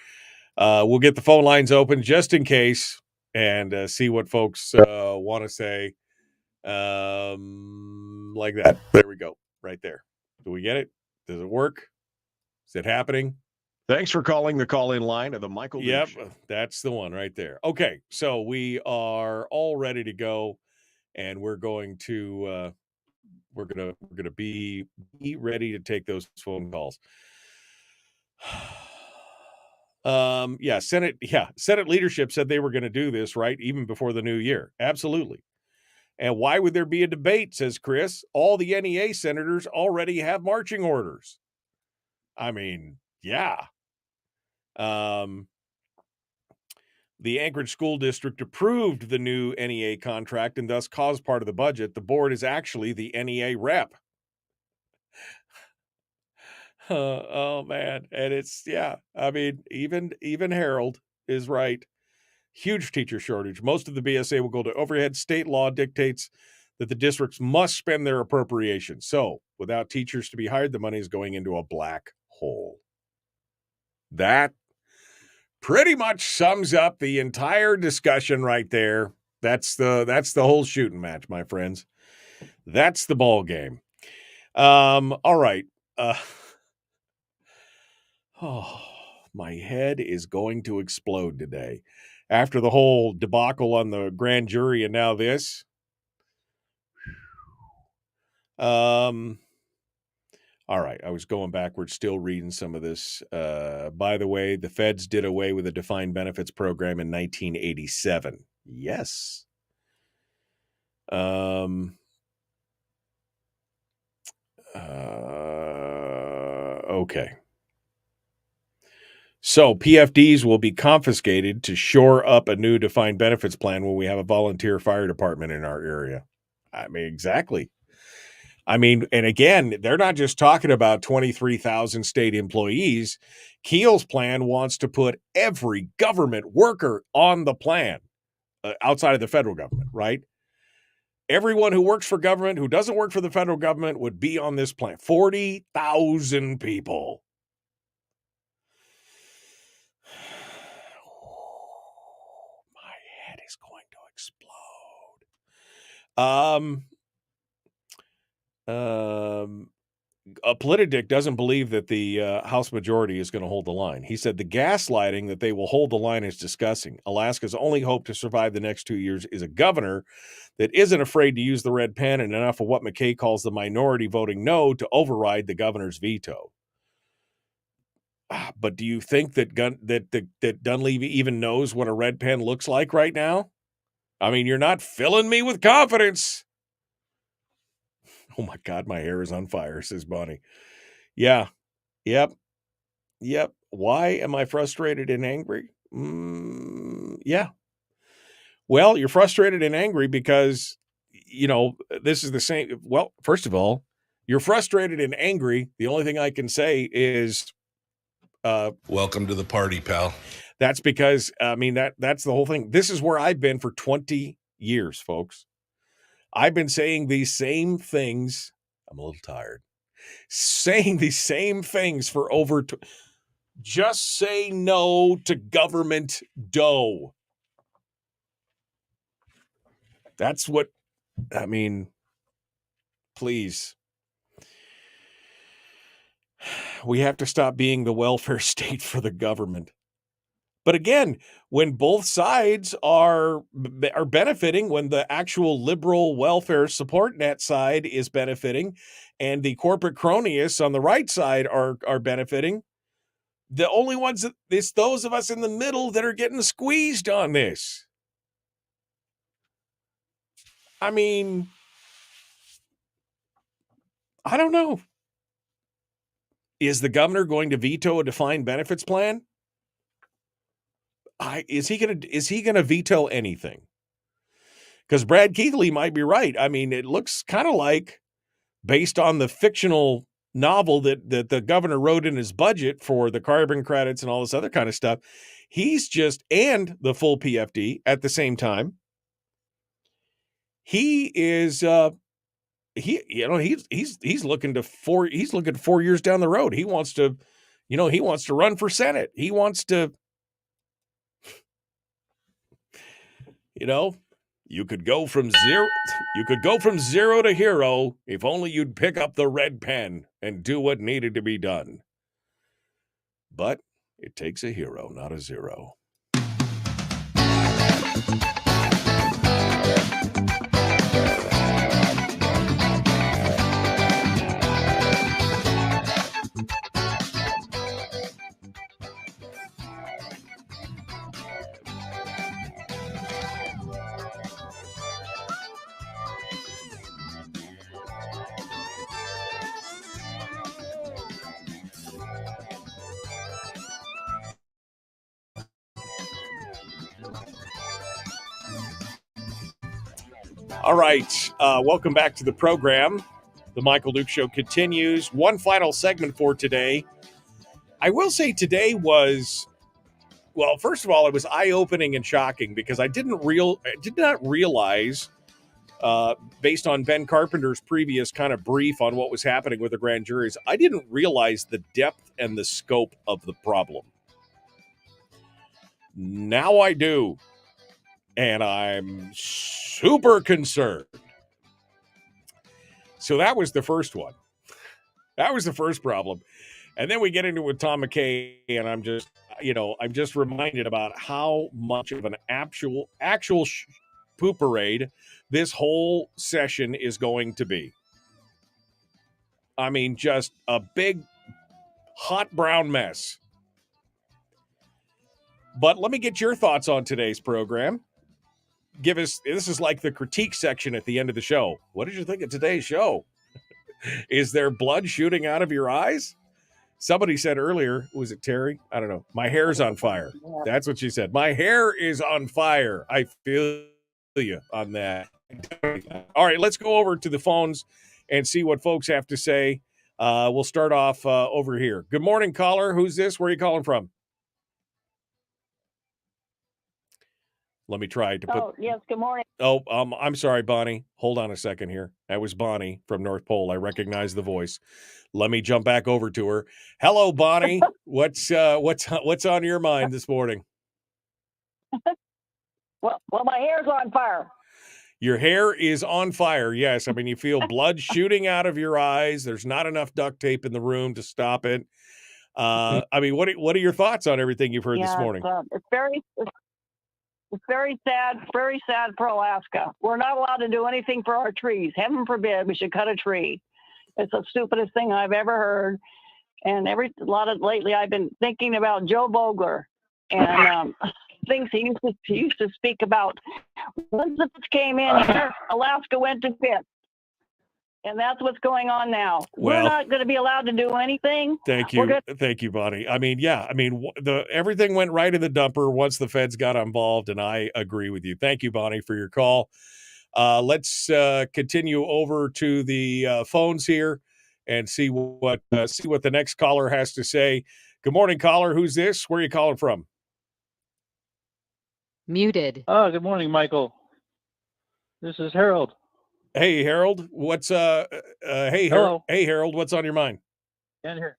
Speaker 7: We'll get the phone lines open just in case, and see what folks want to say. Like that. There we go. Right there. Do we get it? Does it work? Is it happening?
Speaker 10: Thanks for calling the call-in line of the Michael Duke Show.
Speaker 7: That's the one right there. Okay, so we are all ready to go, and we're going to be ready to take those phone calls. Senate leadership said they were going to do this, right, even before the new year. Absolutely. And why would there be a debate, says Chris? All the NEA senators already have marching orders. I mean, yeah. The Anchorage School District approved the new NEA contract and thus caused part of the budget. The board is actually the NEA rep. Oh man. And it's, I mean, even Harold is right. Huge teacher shortage. Most of the BSA will go to overhead. State law dictates that the districts must spend their appropriations. So without teachers to be hired, the money is going into a black hole. That pretty much sums up the entire discussion right there. That's the whole shooting match, my friends. That's the ball game. All right. My head is going to explode today. After the whole debacle on the grand jury and now this. All right, I was going backwards, still reading some of this. By the way, the feds did away with a defined benefits program in 1987. Yes. Okay. So PFDs will be confiscated to shore up a new defined benefits plan when we have a volunteer fire department in our area. I mean, exactly. I mean, and again, they're not just talking about 23,000 state employees. Keel's plan wants to put every government worker on the plan outside of the federal government, right? Everyone who works for government, who doesn't work for the federal government, would be on this plan. 40,000 people. My head is going to explode. Politidic doesn't believe that the House majority is going to hold the line. He said the gaslighting that they will hold the line is disgusting. Alaska's only hope to survive the next 2 years is a governor that isn't afraid to use the red pen and enough of what McKay calls the minority voting no to override the governor's veto. But do you think that Dunleavy even knows what a red pen looks like right now? I mean, you're not filling me with confidence. Oh my God, my hair is on fire, says Bonnie. Yeah. Yep. Why am I frustrated and angry? Yeah. Well, you're frustrated and angry because, this is the same. Well, first of all, you're frustrated and angry. The only thing I can say is,
Speaker 3: welcome to the party, pal.
Speaker 7: That's because, that's the whole thing. This is where I've been for 20 years, folks. I've been saying these same things. I'm a little tired. Saying these same things for over. Just say no to government dough. That's what, I mean, please. We have to stop being the welfare state for the government. But again, when both sides are benefiting, when the actual liberal welfare support net side is benefiting and the corporate cronyists on the right side are benefiting, the only ones, it's those of us in the middle that are getting squeezed on this. I mean, I don't know. Is the governor going to veto a defined benefits plan? Is he going to veto anything? Because Brad Keithley might be right. I mean, it looks kind of like, based on the fictional novel that the governor wrote in his budget for the carbon credits and all this other kind of stuff, he's just, and the full PFD at the same time. He is he's looking to 4 years down the road. He wants to, he wants to run for Senate. He wants to, you could go from zero to hero if only you'd pick up the red pen and do what needed to be done. But it takes a hero, not a zero. All right. Welcome back to the program. The Michael Duke Show continues. One final segment for today. I will say today was, well, first of all, it was eye-opening and shocking because I did not realize, based on Ben Carpenter's previous kind of brief on what was happening with the grand juries, I didn't realize the depth and the scope of the problem. Now I do. And I'm super concerned. So that was the first one. That was the first problem. And then we get into it with Tom McKay, and I'm just reminded about how much of an actual poop parade this whole session is going to be. I mean, just a big, hot brown mess. But let me get your thoughts on today's program. This is like the critique section at the end of the show. What did you think of today's show? Is there blood shooting out of your eyes? Somebody said earlier, was it Terry? I don't know. My hair's on fire. That's what she said. My hair is on fire. I feel you on that. All right, let's go over to the phones and see what folks have to say. We'll start off over here. Good morning, caller. Who's this? Where are you calling from? Let me try to put...
Speaker 11: Oh, yes, good morning.
Speaker 7: Oh, I'm sorry, Bonnie. Hold on a second here. That was Bonnie from North Pole. I recognize the voice. Let me jump back over to her. Hello, Bonnie. What's on your mind this morning?
Speaker 11: Well, my hair's on fire.
Speaker 7: Your hair is on fire. Yes. I mean, you feel blood shooting out of your eyes. There's not enough duct tape in the room to stop it. I mean, what are your thoughts on everything you've heard this morning?
Speaker 11: It's very sad for Alaska. We're not allowed to do anything for our trees. Heaven forbid we should cut a tree. It's the stupidest thing I've ever heard. And lately I've been thinking about Joe Vogler and things he used to speak about. Once the fits came in here, Alaska went to fifth. And that's what's going on now. We're not going to be allowed to do anything.
Speaker 7: Thank you. Thank you, Bonnie. I mean, yeah. I mean, everything went right in the dumper once the feds got involved, and I agree with you. Thank you, Bonnie, for your call. Let's continue over to the phones here and see what the next caller has to say. Good morning, caller. Who's this? Where are you calling from?
Speaker 12: Muted.
Speaker 13: Oh, good morning, Michael. This is Harold.
Speaker 7: Hey, Harold. What's hey Harold, what's on your mind?
Speaker 12: And here.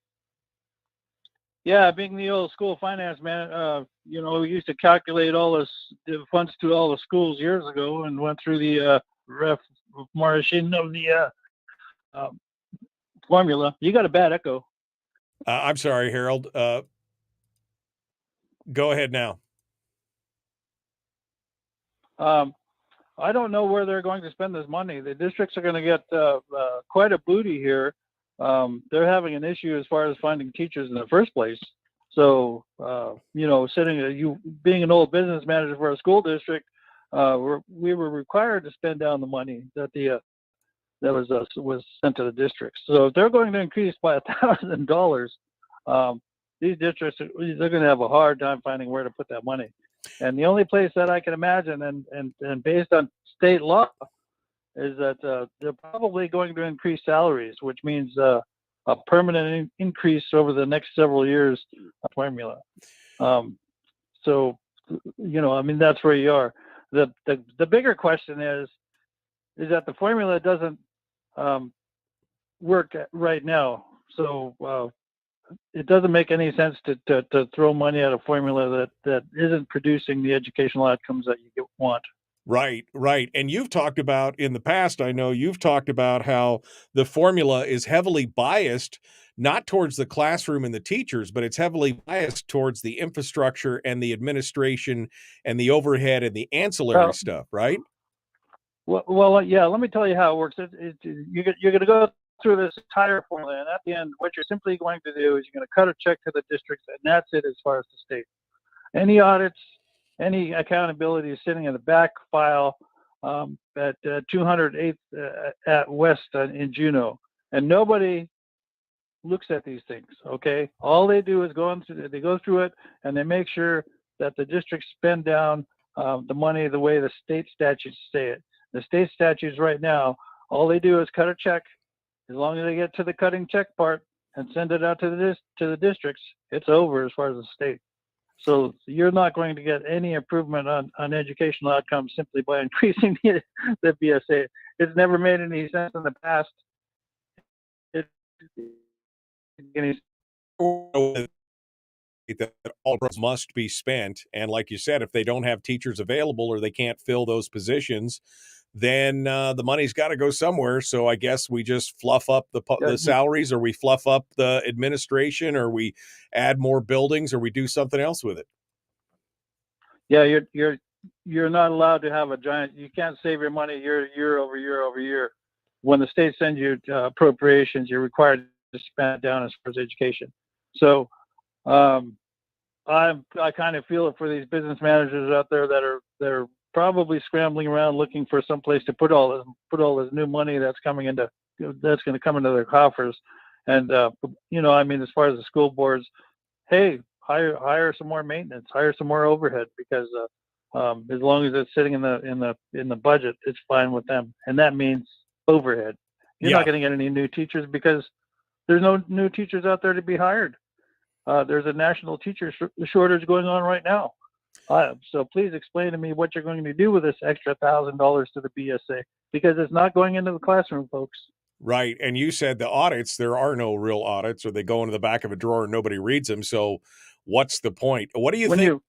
Speaker 12: Yeah, being the old school finance man, we used to calculate all the funds to all the schools years ago, and went through the reformation of the formula. You got a bad echo.
Speaker 7: I'm sorry, Harold. Go ahead now.
Speaker 12: I don't know where they're going to spend this money. The districts are going to get quite a booty here. They're having an issue as far as finding teachers in the first place. So, being an old business manager for a school district, we were required to spend down the money that was sent to the districts. So if they're going to increase by $1,000, these districts, they're going to have a hard time finding where to put that money. And the only place that I can imagine, and based on state law, is that they're probably going to increase salaries, which means a permanent increase over the next several years formula. That's where you are. The bigger question is that the formula doesn't work right now. So it doesn't make any sense to throw money at a formula that isn't producing the educational outcomes that you want.
Speaker 7: Right. And you've talked about in the past, I know you've talked about how the formula is heavily biased, not towards the classroom and the teachers, but it's heavily biased towards the infrastructure and the administration and the overhead and the ancillary stuff, right?
Speaker 12: Well, yeah, let me tell you how it works. You're going to go through this entire formula, and at the end, what you're simply going to do is you're going to cut a check to the districts, and that's it as far as the state. Any audits, any accountability is sitting in the back file at 208th at West in Juneau, and nobody looks at these things. Okay, all they do is go through it, and they make sure that the districts spend down the money the way the state statutes say it. The state statutes right now, all they do is cut a check. As long as they get to the cutting check part and send it out to the districts, it's over as far as the state. So you're not going to get any improvement on educational outcomes simply by increasing the BSA. It's never made any sense in the past.
Speaker 7: That all must be spent. And like you said, if they don't have teachers available or they can't fill those positions, then the money's got to go somewhere. So I guess we just fluff up the salaries, or we fluff up the administration, or we add more buildings, or we do something else with it.
Speaker 12: Yeah, you're not allowed to have a giant. You can't save your money year over year. When the state sends you appropriations, you're required to spend it down as far as education. So I kind of feel it for these business managers out there that are probably scrambling around looking for some place to put all this new money that's going to come into their coffers. And as far as the school boards, hey, hire some more maintenance, hire some more overhead, because as long as it's sitting in the budget, it's fine with them. And that means overhead. You're not going to get any new teachers because there's no new teachers out there to be hired. There's a national teacher shortage going on right now. So please explain to me what you're going to do with this extra $1,000 to the BSA, because it's not going into the classroom, folks.
Speaker 7: Right. And you said the audits, there are no real audits, or they go into the back of a drawer and nobody reads them. So what's the point? What do you think?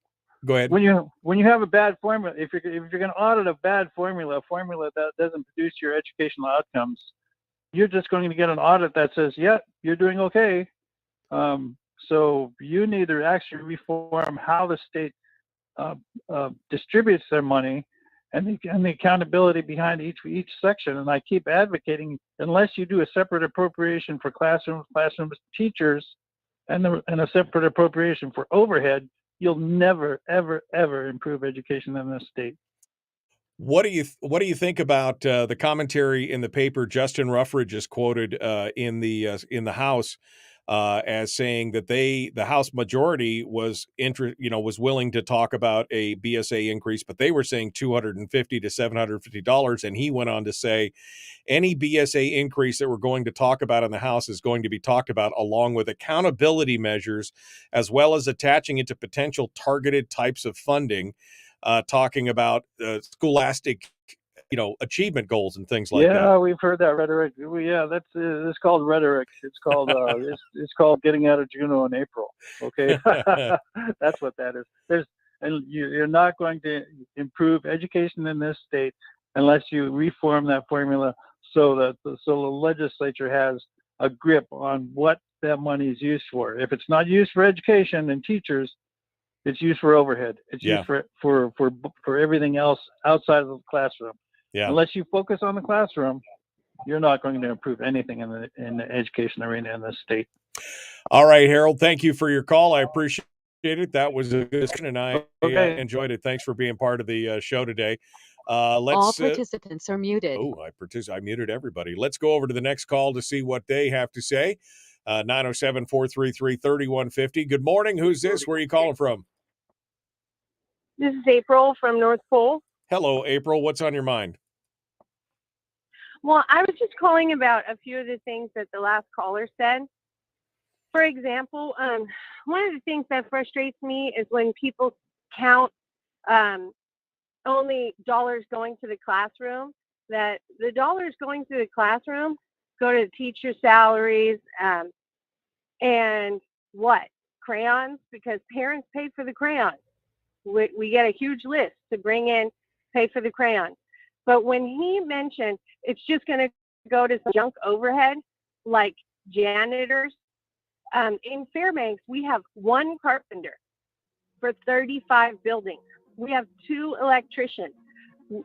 Speaker 7: Go ahead.
Speaker 12: When you have a bad formula, if you're going to audit a bad formula, a formula that doesn't produce your educational outcomes, you're just going to get an audit that says, yeah, you're doing okay. So you need to actually reform how the state distributes their money and the accountability behind each section. And I keep advocating, unless you do a separate appropriation for classrooms, teachers, and a separate appropriation for overhead, you'll never, ever, ever improve education in this state.
Speaker 7: What do you think about the commentary in the paper? Justin Ruffridge is quoted in the House as saying that the House majority was willing to talk about a BSA increase, but they were saying $250 to $750, and he went on to say any BSA increase that we're going to talk about in the House is going to be talked about along with accountability measures, as well as attaching it to potential targeted types of funding, talking about scholastic achievement goals and things like that.
Speaker 12: Yeah, we've heard that rhetoric. That's it's called rhetoric. It's called it's called getting out of Juneau in April. Okay, that's what that is. You're not going to improve education in this state unless you reform that formula so that the legislature has a grip on what that money is used for. If it's not used for education and teachers, it's used for overhead. It's used for everything else outside of the classroom.
Speaker 7: Yeah.
Speaker 12: Unless you focus on the classroom, you're not going to improve anything in the education arena in this state.
Speaker 7: All right, Harold, thank you for your call. I appreciate it. That was a good discussion, and I enjoyed it. Thanks for being part of the show today.
Speaker 13: All participants are muted.
Speaker 7: I muted everybody. Let's go over to the next call to see what they have to say. 907-433-3150. Good morning. Who's this? Where are you calling from?
Speaker 14: This is April from North Pole.
Speaker 7: Hello, April. What's on your mind?
Speaker 14: Well, I was just calling about a few of the things that the last caller said. For example, one of the things that frustrates me is when people count only dollars going to the classroom, that the dollars going to the classroom go to teacher salaries and what? Crayons, because parents pay for the crayons. We get a huge list to bring in, pay for the crayons. But when he mentioned it's just going to go to some junk overhead, like janitors, in Fairbanks, we have one carpenter for 35 buildings. We have 2 electricians.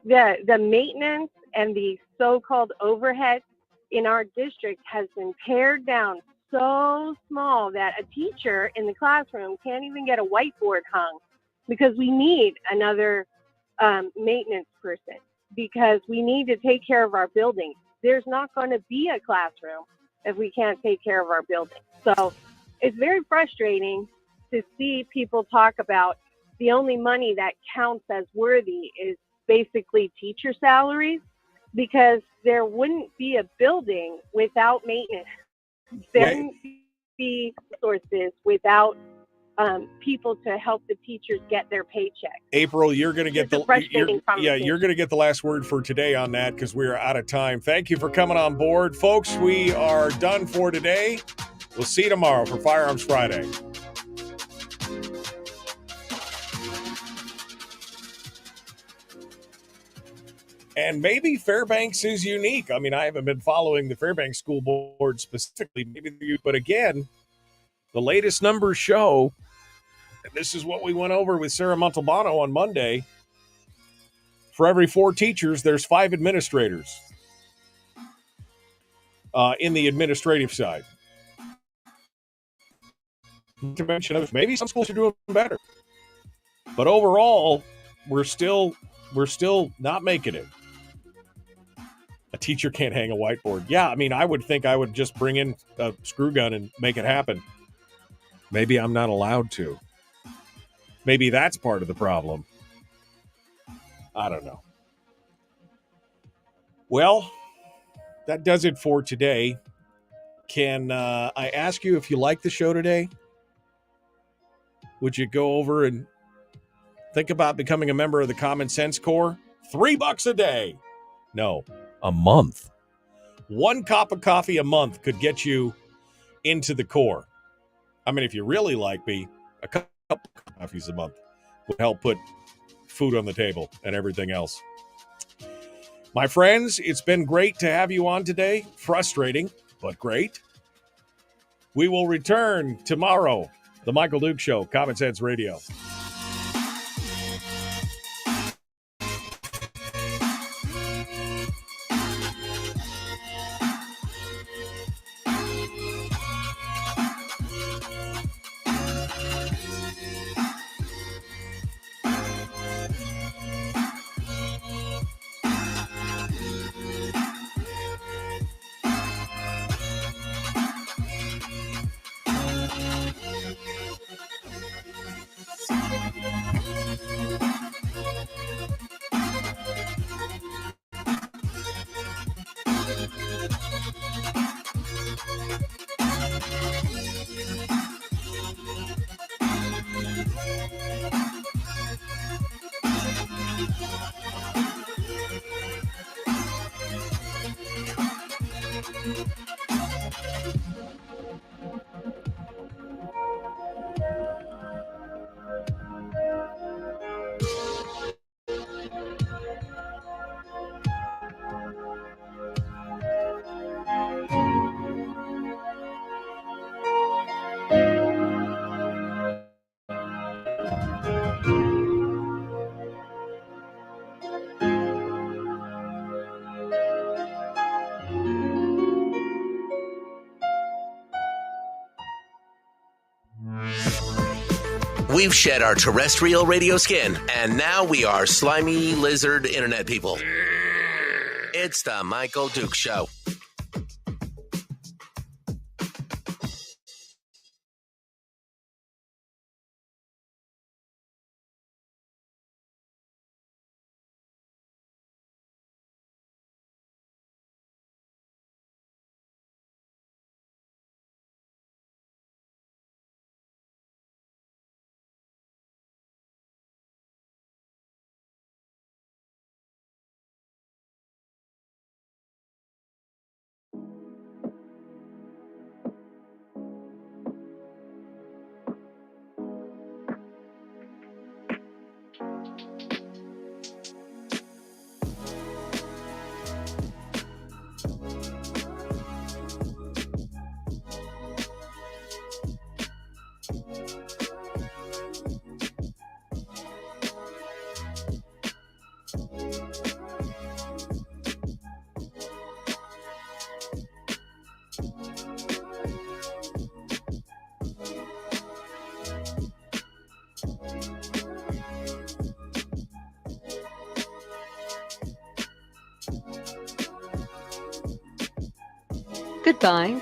Speaker 14: The maintenance and the so-called overhead in our district has been pared down so small that a teacher in the classroom can't even get a whiteboard hung, because we need another maintenance person, because we need to take care of our buildings. There's not going to be a classroom if we can't take care of our buildings. So it's very frustrating to see people talk about the only money that counts as worthy is basically teacher salaries, because there wouldn't be a building without maintenance. There wouldn't be resources without people to help the teachers get their paycheck.
Speaker 7: April, you're going to get you're going to get the last word for today on that, because we're out of time. Thank you for coming on board, folks. We are done for today. We'll see you tomorrow for Firearms Friday. And maybe Fairbanks is unique. I mean, I haven't been following the Fairbanks School Board specifically, but again, the latest numbers show, and this is what we went over with Sarah Montalbano on Monday, for every 4 teachers, there's 5 administrators in the administrative side. To mention others, maybe some schools are doing better, but overall, we're still not making it. A teacher can't hang a whiteboard. Yeah, I mean, I would think I would just bring in a screw gun and make it happen. Maybe I'm not allowed to. Maybe that's part of the problem. I don't know. Well, that does it for today. Can I ask you, if you like the show today, would you go over and think about becoming a member of the Common Sense Corps? $3 a day. No, a month. 1 cup of coffee a month could get you into the Corps. I mean, if you really like me, a couple of coffees a month would help put food on the table and everything else. My friends, it's been great to have you on today. Frustrating, but great. We will return tomorrow. The Michael Duke Show, Common Sense Radio.
Speaker 1: We've shed our terrestrial radio skin, and now we are slimy lizard internet people. It's the Michael Duke Show.
Speaker 13: Goodbye.